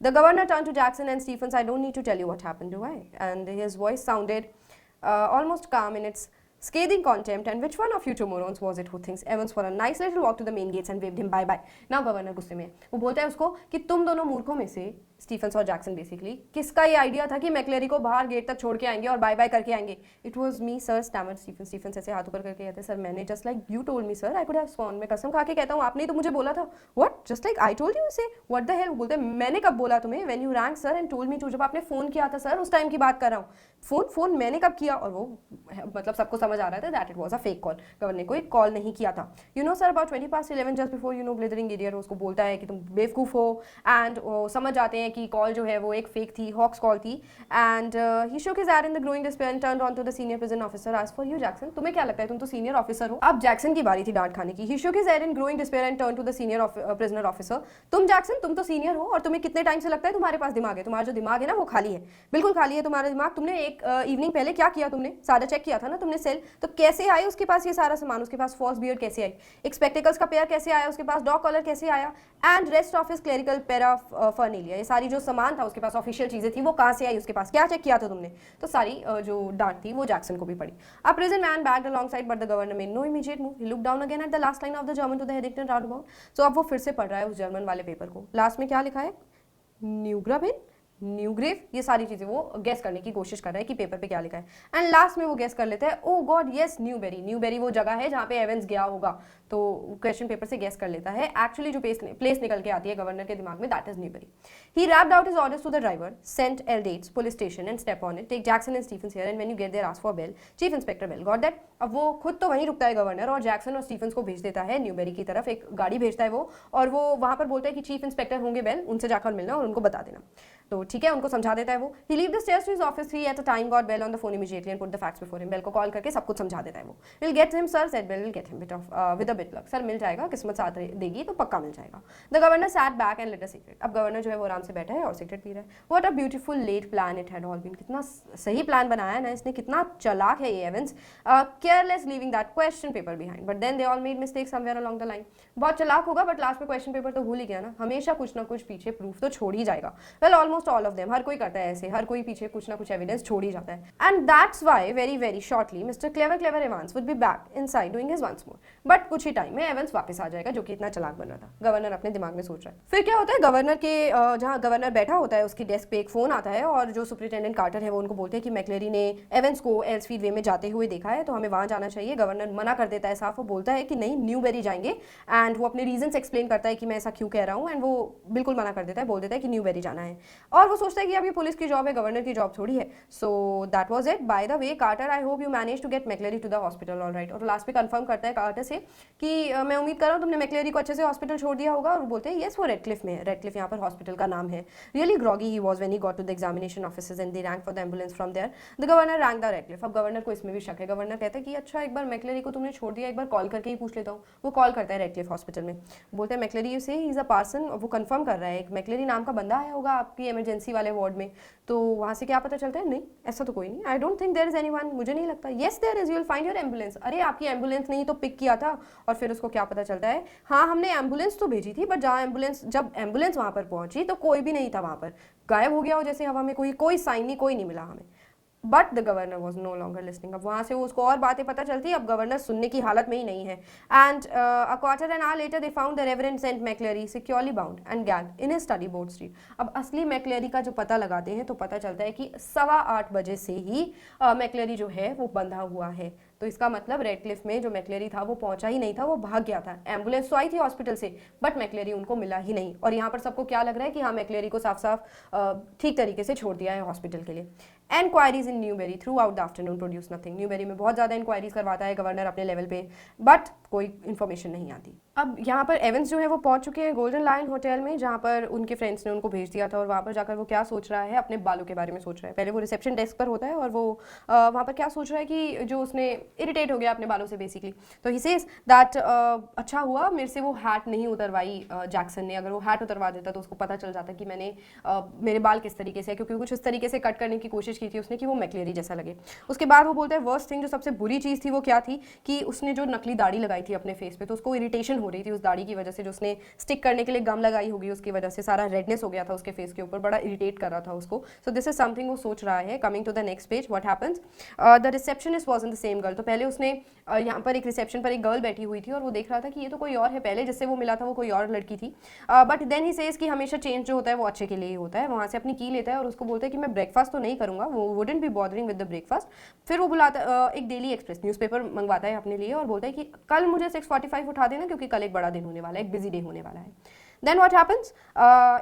The governor turned to Jackson and Stephens. I don't need to tell you what happened, do I? And his voice sounded almost calm in its scathing contempt. And which one of you two morons was it who thinks Evans for a nice little walk to the main gates and waved him bye-bye? Now governor गुस्से में वो बोलता है उसको कि तुम दोनों मूर्खों में से, स्टीफन्स और जैक्सन बेसिकली, किसका ये आइडिया था कि मैक्लेरी को बाहर गेट तक छोड़ के आएंगे और बाय बाय करके आएंगे? It was me sir, stammered Stephen. Stephens ऐसे हाथ ऊपर करके कहते हैं सर मैंने, just like you told me sir, I could have sworn, मैं कसम खा के कहता हूँ आपने ही तो मुझे बोला था। What? Just like I told you say? What the hell? बोलते हैं मैंने कब बोला तुम्हें? When you rang sir and told me to, जब आपने फोन किया था सर उस टाइम की बात कर रहा हूँ। फोन मैंने कब किया? और वो मतलब सबको समझ आ रहा था that it was a fake call, governor ने कोई कॉल नहीं किया था। You know sir about 11 just before, you know blithering idiot, उसको बोलता है कि तुम बेवकूफ हो, एंड समझ जाते हैं कि कॉल जो है वो एक फेक थी, हॉक्स कॉल थी। And he shook his head in the growing despair and turned on to the senior prison officer, as for you Jackson, तुम्हें क्या लगता है, तुम तो सीनियर ऑफिसर हो। अब जैक्सन की बारी थी डांट खाने की। He shook his head in growing despair and turned to the senior prisoner officer, तुम जैक्सन तुम तो सीनियर हो और तुम्हें कितने टाइम से लगता है तुम्हारे पास दिमाग है? तुम्हारा जो दिमाग है ना वो खाली है, बिल्कुल खाली है तुम्हारा दिमाग। तुमने एक इवनिंग पहले क्या किया? तुमने सारा चेक किया था ना तुमने सेल, तो कैसे आई उसके पास ये सारा सामान? उसके पास फॉल्स बियर्ड कैसे आई? एक स्पेक्टिकल्स का पेयर कैसे आया उसके पास? डॉग कॉलर कैसे आया? And rest of his clerical paraphernalia, ये सारी जो सामान था उसके पास, ऑफिशियल चीजें थी, वो कहाँ से आई उसके पास? क्या चेक किया था तुमने? तो सारी जो डांट थी वो जैक्सन को भी पड़ी। A prison man bagged alongside, but the governor made no immediate move. He looked down again at the last line of the German to the Headington roundabout. So अब वो फिर से पढ़ रहा है उस जर्मन वाले पेपर को। लास्ट में क्या लिखा है? न्यूग्राबिन न्यू ग्रेव, ये सारी चीजें वो गेस करने की कोशिश कर रहा है कि पेपर पे क्या लिखा है। एंड लास्ट में वो गेस कर लेता है, ओ गॉड यस न्यूबेरी, न्यूबेरी वो जगह है जहाँ पे एवेंस गया होगा। तो क्वेश्चन पेपर से गेस कर लेता है। एक्चुअली जो प्लेस निकल के आती है गवर्नर के दिमाग में, that is Newbury. He rapped out his orders to the driver, Saint Aldates police station and step on it, take Jackson and Stephens here and when you get there ask for Bell, chief inspector Bell, got that. अब वो खुद तो वहीं रुकता है governor, और Jackson और Stephen's को भेज देता है न्यूबेरी की तरफ, एक गाड़ी भेजता है वो, और वो वहां पर बोलता है कि चीफ इंस्पेक्टर होंगे बेल, उनसे जाकर मिलना और उनको बता देना। तो ठीक है, उनको समझा देता है वो। He leave the stairs to his office, he at a time got Bell on the phone immediately and put the facts before him. Bell को कॉल करके सब कुछ समझा देता है वो। Will get him sir, said Bell, will get him with a bit luck, sir मिल जाएगा, किस्मत साथ देगी तो पक्का मिल जाएगा। The governor sat back and lit a cigarette. अब गवर्नर जो है वो आराम से बैठा है और सिगरेट पी रहा है। What a beautiful late plan it had all been, कितना सही प्लान बनाया है ना इसने, कितना चालाक है ये Evans, careless leaving that question paper behind, but then they all made mistake somewhere along the line. बहुत चालाक होगा बट लास्ट में क्वेश्चन पेपर तो भूल ही गया ना, हमेशा कुछ ना कुछ पीछे प्रूफ तो छोड़ ही जाएगा। Well almost all of them, हर कोई करता है ऐसे, हर कोई पीछे कुछ ना कुछ एविडेंस छोड़ ही जाता है। And that's why very shortly mister clever Evans would be back inside doing his once more, but कुछ ही टाइम में एवांस वापस आ जाएगा, जो कि इतना चालाक बन रहा था। गवर्नर अपने दिमाग में सोच रहा है। फिर क्या होता है, गवर्नर के जहाँ गवर्नर बैठा होता है उसकी डेस्क पे एक फोन आता है, और जो सुपरिटेंडेंट कार्टर है वो उनको बोलते हैं कि मैक्लेरी ने एवेंस को एल्सफील्ड वे में जाते हुए देखा है, तो हमें वहां जाना चाहिए। गवर्नर मना कर देता है साफ, वो बोलता है कि नहीं न्यूबेरी जाएंगे, एंड वो अपने रीजन एक्सप्लेन करता है कि मैं ऐसा क्यों कह रहा हूँ, एंड वो बिल्कुल मना कर देता है, बोल देता है कि न्यूबेरी जाना है। और वो सोचता है कि अब ये पुलिस की जॉब है, गवर्नर की जॉब थोड़ी है। So that was it. By the way Carter, I hope you manage to get McCleary to the hospital all right. और लास्ट में कंफर्म करता है कार्टर से कि मैं उम्मीद कर रहा हूँ तुमने मैक्लेरी को अच्छे से हॉस्पिटल छोड़ दिया होगा। और वो बोलते हैं यस, वो रेडक्लिफ में है, रेडक्लिफ यहाँ पर हॉस्पिटल का नाम है। Really groggy he was when he got to the examination officers and they rang for the ambulance from there. The governor rang the Radcliffe. अब गवर्नर को इसमें भी शक है। गवर्नर कहता है कि अच्छा एक बार मैक्लेरी को तुमने छोड़ दिया, एक बार कॉल करके ही पूछ लेता हूँ। वो कॉल करता है रेडक्लिफ हॉस्पिटल में, बोलते हैं मैक्लेरी यू से ही इज अ पर्सन, वो कंफर्म कर रहा है एक मैक्लेरी नाम का बंदा आया होगा आपकी इमरजेंसी वाले वार्ड में। तो वहाँ से क्या पता चलता है, नहीं ऐसा तो कोई नहीं, I don't think there is anyone, मुझे नहीं लगता। Yes there is, you will find your ambulance. अरे आपकी एम्बुलेंस नहीं तो पिक किया था। और फिर उसको क्या पता चलता है, हाँ हमने एम्बुलेंस तो भेजी थी, बट जब एम्बुलेंस वहाँ पर पहुंची तो कोई भी नहीं था वहाँ पर, गायब हो गया हो जैसे हवा में, कोई साइन नहीं, कोई नहीं मिला हमें। But the governor was no longer listening. अब वहाँ से उसको और बातें पता चलती है, अब गवर्नर सुनने की हालत में ही नहीं है। And a quarter an hour later they found the Reverend Saint McCleary securely bound and gagged in his study Board Street. अब असली मैक्लेरी का जो पता लगाते हैं तो पता चलता है कि 8:15 बजे से ही मैक्लेरी जो है वो बंधा हुआ है। तो इसका मतलब रेडक्लिफ में जो मैक्लेरी था वो पहुंचा ही नहीं था, वो भाग गया था। एम्बुलेंस तो आई थी हॉस्पिटल से, बट मैक्लेरी उनको मिला ही नहीं। और यहाँ पर सबको क्या लग रहा है कि हाँ मैक्लेरी को साफ साफ ठीक तरीके से छोड़ दिया है हॉस्पिटल के लिए। Enquiries in Newbery through out the afternoon produce nothing. Newbery में बहुत ज़्यादा इंक्वायरीज करवाता है गवर्नर अपने लेवल पे, बट कोई इन्फॉर्मेशन नहीं आती। अब यहाँ पर एवेंस जो है वो पहुंच चुके हैं गोल्डन लायन होटल में, जहाँ पर उनके फ्रेंड्स ने उनको भेज दिया था। और वहाँ पर जाकर वो क्या सोच रहा है, अपने बालों के बारे में सोच रहा है। पहले वो रिसेप्शन डेस्क पर होता है और वो वहाँ पर क्या सोच रहा है कि जो उसने इरिटेट हो गया अपने बालों से बेसिकली। तो ही सेज दैट अच्छा हुआ मेरे से वो हैट नहीं उतरवाई जैक्सन ने, अगर वो हैट उतरवा देता तो उसको पता चल जाता कि मैंने मेरे बाल किस तरीके से, क्योंकि कुछ इस तरीके से कट करने की कोशिश की थी उसने कि वो मैक्लेरी जैसा लगे। उसके बाद वो बोलता है वर्स्ट थिंग, जो सबसे बुरी चीज़ थी वो क्या थी कि उसने जो नकली दाढ़ी लगाई थी अपने फेस पे, तो उसको इरिटेशन हो रही थी उस दाढ़ी की वजह से, जो उसने स्टिक करने के लिए गम लगाई होगी उसकी वजह से सारा रेडनेस हो गया था उसके फेस के ऊपर, बड़ा इरिटेट कर रहा था उसको। सो दिस इज समथिंग वो सोच रहा है। Coming to the next page, what happens, the receptionist was in the same girl. तो पहले उसने यहाँ पर एक रिसेप्शन पर एक गर्ल बैठी हुई थी और वो देख रहा था कि ये तो कोई और है, पहले जिससे वो मिला था वो कोई और लड़की थी। बट देन ही सेज कि हमेशा चेंज जो होता है वो अच्छे के लिए ही होता है। वहाँ से अपनी की लेता है और उसको बोलता है कि मैं ब्रेकफास्ट तो नहीं करूँगा, वो wouldn't be bothering with the breakfast. फिर वो बुलाता एक डेली एक्सप्रेस न्यूज़पेपर मंगवाता है अपने लिए और बोलता है कि कल मुझे 6:45 उठा देना, क्योंकि कल एक बड़ा दिन होने वाला है, एक बिजी डे होने वाला है। देन व्हाट हैपेंस,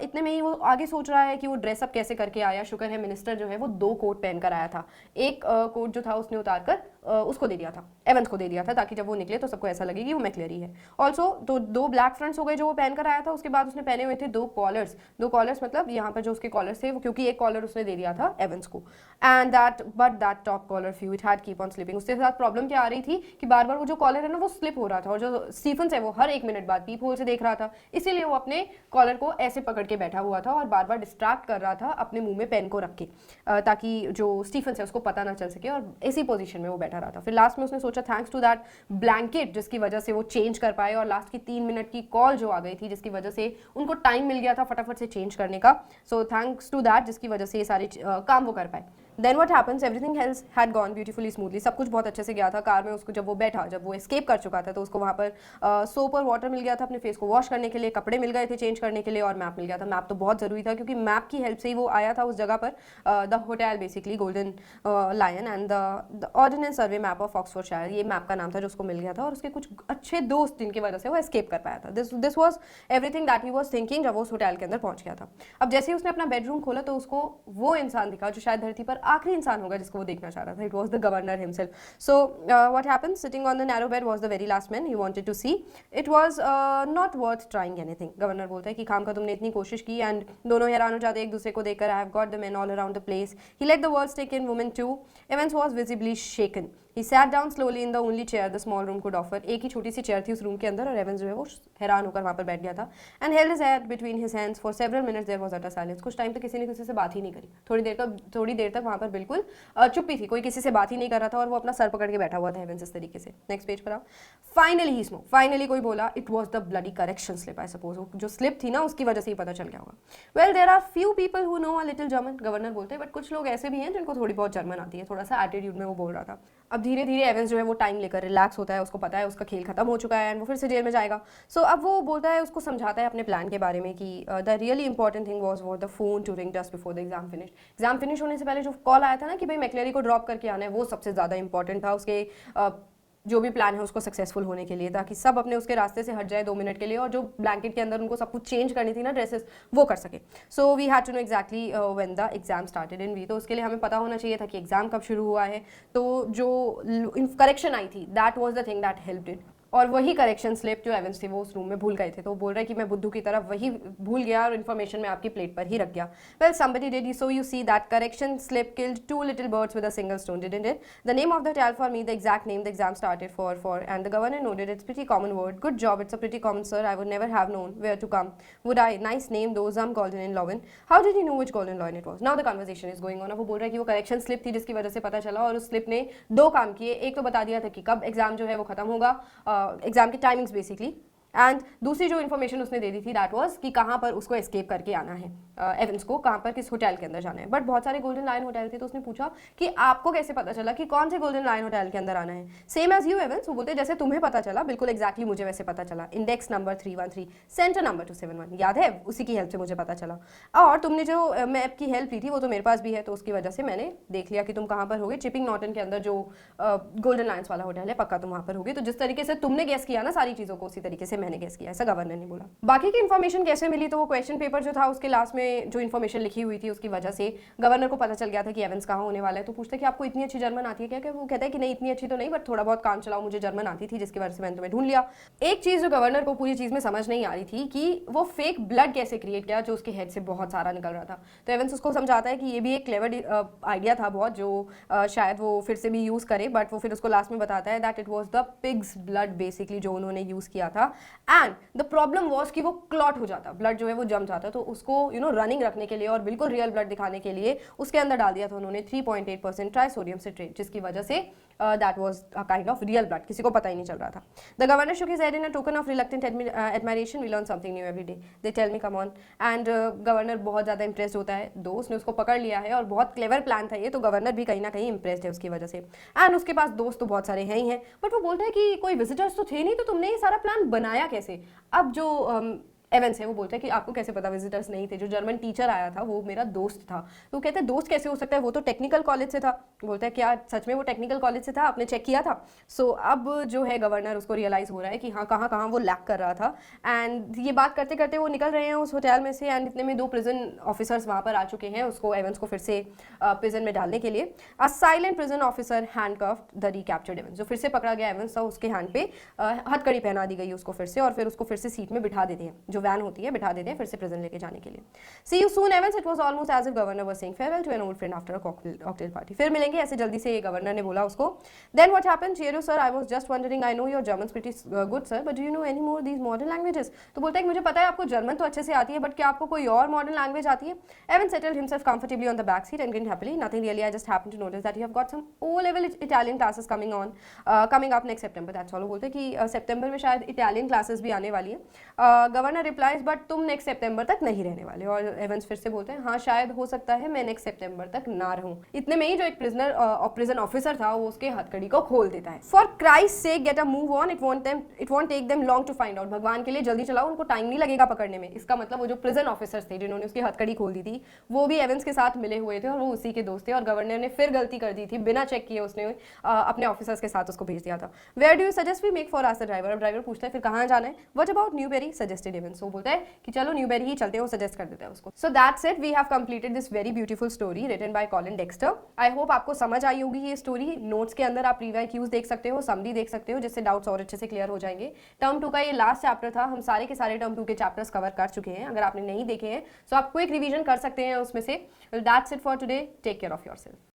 इतने में ही वो आगे सोच रहा है कि वो ड्रेसअप कैसे करके आया। शुक्र है मिनिस्टर जो है वो 2 कोट पहनकर आया था। एक कोट जो था उसने उतार कर उसको दे दिया था, एवंस को दे दिया था, ताकि जब वो निकले तो सबको ऐसा लगे कि वो मैक्लेरी है। ऑल्सो तो 2 ब्लैक फ्रंट्स हो गए जो वो पहनकर आया था। उसके बाद उसने पहने हुए थे 2 कॉलर्स। 2 कॉलर्स मतलब यहाँ पर जो उसके कॉलर्स थे वो, क्योंकि एक कॉलर उसने दे दिया था एवंस को। And that top collar few it had keep on slipping. उसके साथ प्रॉब्लम क्या आ रही थी कि बार बार वो जो कॉलर है ना वो स्लिप हो रहा था, और जो स्टीफन्स है वो हर 1 मिनट बाद पीप होल से देख रहा था, इसीलिए वो अपने कॉलर को ऐसे पकड़ के बैठा हुआ था और बार बार डिस्ट्रैक्ट कर रहा था अपने मुंह में पेन को रख के, ताकि जो स्टीफन्स है उसको पता ना चल सके, और इसी पोजीशन में वो बैठा रहा था। फिर लास्ट में उसने सोचा थैंक्स टू दैट ब्लैंकेट जिसकी वजह से वो चेंज कर पाए, और लास्ट की 3 मिनट की कॉल जो आ गई थी जिसकी वजह से उनको टाइम मिल गया था फटाफट से चेंज करने का। सो थैंक्स टू दैट जिसकी वजह से ये सारे काम वो कर पाए। Then what happens, everything else had gone beautifully smoothly, सब कुछ बहुत अच्छे से गया था कार में। उसको जब वो बैठा, जब वो एस्केप कर चुका था, तो उसको वहाँ पर सोप और वाटर मिल गया था अपने फेस को वॉश करने के लिए, कपड़े मिल गए थे चेंज करने के लिए, और मैप मिल गया था। मैप तो बहुत ज़रूरी था क्योंकि मैप की हेल्प से ही वो आया था उस जगह पर, the hotel basically Golden Lion and the ordnance survey map of Oxfordshire, ये मैप का नाम था जो उसको मिल गया था। और उसके कुछ अच्छे दोस्त जिनकी वजह से वो एस्केप कर पाया था। This was everything that he was thinking जब वो उस होटल के अंदर पहुंच गया था। अब जैसे ही उसने अपना बेडरूम खोला तो उसको वो इंसान दिखा जो शायद धरती पर आखिरी इंसान होगा जिसको वो देखना चाह रहा था। It was the governor himself. So what happened, sitting on the narrow bed was the very last man he wanted to see. It was not worth trying anything. Governor बोलता है कि काम का तुमने इतनी कोशिश की, एंड दोनों हैरान हो जाते एक दूसरे को देखकर। I have got the men all around the place, he let the world's take in women too. Evans was visibly shaken. He sat down slowly in the only chair the small room could offer. एक ही छोटी सी chair थी उस room के अंदर, और एवेंस जो है वो हैरान होकर वहाँ पर बैठ गया था। And held his head between his hands for several minutes. There was utter silence. कुछ टाइम तक किसी ने किसी से बात ही नहीं करी। थोड़ी देर तक वहाँ पर बिल्कुल चुप्पी थी, कोई किसी से बात ही नहीं कर रहा था, और वो अपना सर पकड़ के बैठा हुआ था एवेंस इस तरीके से। नेक्स्ट पेज पर आओ। फाइनली ही स्मोक, फाइनली कोई बोला, it was the bloody correction slip. I suppose जो स्लिप थी ना उसकी वजह से ही पता चल गया होगा। Well there are few people who know a little German, governor बोलते हैं, बट कुछ लोग ऐसे भी हैं जिनको थोड़ी बहुत जर्मन आती है। थोड़ा सा एटीट्यूड में वो बोल रहा था। अब धीरे धीरे एवेंस जो है वो टाइम लेकर रिलैक्स होता है, उसको पता है उसका खेल खत्म हो चुका है एंड वो फिर से जेल में जाएगा। सो अब वो बोलता है, उसको समझाता है अपने प्लान के बारे में कि the really important thing was the phone to ring just before the exam finish. Exam finish होने से पहले जो कॉल आया था ना कि भाई मैक्लेरी को ड्रॉप करके आना है, वो सबसे ज़्यादा इंपॉर्टेंट था उसके जो भी प्लान है उसको सक्सेसफुल होने के लिए, ताकि सब अपने उसके रास्ते से हट जाए 2 मिनट के लिए, और जो ब्लैंकेट के अंदर उनको सब कुछ चेंज करनी थी ना ड्रेसेस, वो कर सके। So we had to know exactly when the exam started in we, तो उसके लिए हमें पता होना चाहिए था कि एग्जाम कब शुरू हुआ है। तो जो करेक्शन आई थी that was the thing that helped it, और वही करेक्शन स्लिप जो एवेंस थे वो उस रूम में भूल गए थे। तो वो बोल रहा है कि मैं बुद्धू की तरह वही भूल गया और इन्फॉर्मेशन में आपकी प्लेट पर ही रख गया। Well somebody did, so you see that correction slip killed 2 little birds with a single stone, didn't it? The name of the tale for me, the exact name the exam started for, and the governor noted it's pretty common word. Good job, it's a pretty common, sir. I would never have known where to come. Would I? Nice name though, Golden in Loven. How did he know which Golden Loven it was? Now the conversation is going on. अब वो बोल रहा है कि वो correction slip थी जिसकी वजह से पता चला, और उस स्लिप ने 2 काम किए। एक तो बता दिया था कि कब एग्जाम जो है वो खत्म होगा, एग्जाम की टाइमिंग्स बेसिकली, एंड दूसरी जो इन्फॉर्मेशन उसने दे दी थी दैट वाज कि कहाँ पर उसको एस्केप करके आना है, एवेंस को कहाँ पर किस होटल के अंदर जाना है। बट बहुत सारे गोल्डन लायन होटल थे, तो उसने पूछा कि आपको कैसे पता चला कि कौन से गोल्डन लायन होटल के अंदर आना है। सेम एज यू एवेंस, वो बोलते जैसे तुम्हें पता चला, बिल्कुल एक्जैक्टली मुझे वैसे पता चला। इंडेक्स नंबर 313, सेंटर नंबर 271, याद है, उसी की हेल्प से मुझे पता चला। और तुमने जो मैप की हेल्प ली थी वो तो मेरे पास भी है, तो उसकी वजह से मैंने देख लिया कि तुम कहाँ पर होगे। चिपिंग नॉर्टन के अंदर जो गोल्डन लायंस वाला होटल है, पक्का तुम वहाँ पर होगे। तो जिस तरीके से तुमने गेस किया ना सारी चीज़ों को, उसी तरीके से मैंने गेस किया, ऐसा गवर्नर ने बोला। बाकी की इन्फॉर्मेशन कैसे मिली, तो वो क्वेश्चन पेपर जो था उसके लास्ट में जो इन्फॉर्मेशन लिखी हुई थी उसकी वजह से गवर्नर को पता चल गया था कि एवेंस कहाँ होने वाला है। तो पूछते कि आपको इतनी अच्छी जर्मन आती है क्या? वो कहता है कि नहीं इतनी अच्छी तो नहीं, बट थोड़ा बहुत काम चलाओ, मुझे जर्मन आती थी जिसकी वजह से मैंने तुम्हें ढूंढ लिया। एक चीज़ जो गवर्नर को पूरी चीज़ में समझ नहीं आ रही थी कि वो फेक ब्लड कैसे क्रिएट किया जो उसके हेड से बहुत सारा निकल रहा था। तो एवेंस उसको समझाता है कि ये भी एक क्लेवर आइडिया था बहुत, जो शायद वो फिर से भी यूज़ करे, बट वो फिर उसको लास्ट में बताता है that it was the pigs blood basically जो उन्होंने यूज़ किया था। एंड द प्रॉब्लम वॉज कि वो क्लॉट हो जाता, ब्लड जो है वो जम जाता। तो उसको रनिंग रखने के लिए और बिल्कुल रियल ब्लड दिखाने के लिए उसके अंदर डाल दिया था उन्होंने 3.8% ट्राइसोडियम सिट्रेट, जिसकी वजह say that was a kind of real blood, किसी को पता ही नहीं चल रहा था। The governor shook his head in a token of reluctant admiration. We learn something new every day. They tell me come on. And governor बहुत ज़्यादा impressed होता है, दोस्त ने उसको पकड़ लिया है और बहुत क्लेवर प्लान था ये, तो गवर्नर भी कहीं ना कहीं इंप्रेस्ड है उसकी वजह से। एंड उसके पास दोस्त तो बहुत सारे हैं ही हैं, बट वो बोलता है कि कोई विजिटर्स तो थे नहीं, तो तुमने ये सारा प्लान बनाया कैसे? अब जो एवेंस है वो बोलता है कि आपको कैसे पता विजिटर्स नहीं थे, जो जर्मन टीचर आया था वो मेरा दोस्त था। तो कहते हैं दोस्त कैसे हो सकता है, वो तो टेक्निकल कॉलेज से था। बोलता है क्या सच में वो टेक्निकल कॉलेज से था, आपने चेक किया था? सो अब जो है गवर्नर उसको रियलाइज़ हो रहा है कि हाँ कहाँ कहाँ वो लैक कर रहा था। एंड ये बात करते करते वो निकल रहे हैं उस होटल में से, एंड इतने में 2 प्रिजन ऑफिसर्स वहाँ पर आ चुके हैं उसको एवेंस को फिर से प्रिजन में डालने के लिए। A silent prison officer handcuffed the recaptured Evans, जो फिर से पकड़ा गया एवेंस था उसके हैंड पे हथकड़ी पहना दी गई उसको फिर से, और फिर उसको फिर से सीट में बिठा देते हैं, जो वैन होती है बिठा देते हैं फिर से प्रिजन लेके जाने के लिए। See you soon Evans, it was almost as if governor was saying farewell to an old friend after a cocktail party. फिर मिलेंगे ऐसे जल्दी से, गवर्नर ने बोला उसको। Then what happened? Cheerio sir, I was just wondering, I know your German's pretty good sir, but do you know any more these modern languages? तो बोलता है कि मुझे पता है आपको जर्मन तो अच्छे से आती है, बट क्या आपको कोई और मॉडर्न लैंग्वेज आती है? Evans settled himself comfortably on the back seat and grinned happily. Nothing really, I just happened to notice that you have got some O-level Italian classes coming up next September. That's all. वो बोलते हैं कि सितंबर में शायद Italian classes भी आने वाली है। गवर्नर रिप्लाइज बट तुम नेक्स्ट सितंबर तक नहीं रहने वाले। और एवंस फिर से बोलते हैं हाँ शायद हो सकता है मैं नेक्स्ट सितंबर तक ना रहूं। इतने में ही जो एक प्रिजन ऑफिसर था वो उसके हथकड़ी को खोल देता है। For Christ sake get a move on, it won't take them long to find out. भगवान के लिए जल्दी चलाओ, उनको टाइम नहीं लगेगा पकड़ने में। इसका मतलब वो जो प्रिजन ऑफिसर्स थे जिन्होंने उसकी हथकड़ी खोल दी थी वो भी एवंस के साथ मिले हुए थे और वो उसी के दोस्त थे, और गवर्नर ने फिर गलती कर दी थी, बिना चेक किए उसने अपने ऑफिसर्स के साथ उसको भेज दिया था। Where do you suggest we make for ask the driver. अब ड्राइवर पूछता है फिर कहाँ जाना है। What about Newbury suggested Evans. वो बोलता है कि चलो न्यूबेरी ही चलते हैं, वो सजेस्ट कर देता है उसको। So that's it, we have completed this very beautiful story written by Colin Dexter. I hope आपको समझ आई होगी ये स्टोरी। नोट्स के अंदर आप रिवाइक्यूज देख सकते हो, समरी देख सकते हो, जिससे डाउट्स और अच्छे से क्लियर हो जाएंगे। टर्म 2 का ये लास्ट चैप्टर था। हम सारे के सारे टर्म 2 के चैप्टर्स कवर कर चुके हैं। अगर आपने नहीं देखे हैं तो आप क्विक रिवीजन कर सकते हैं उसमें से। That's it for today, take care of yourself.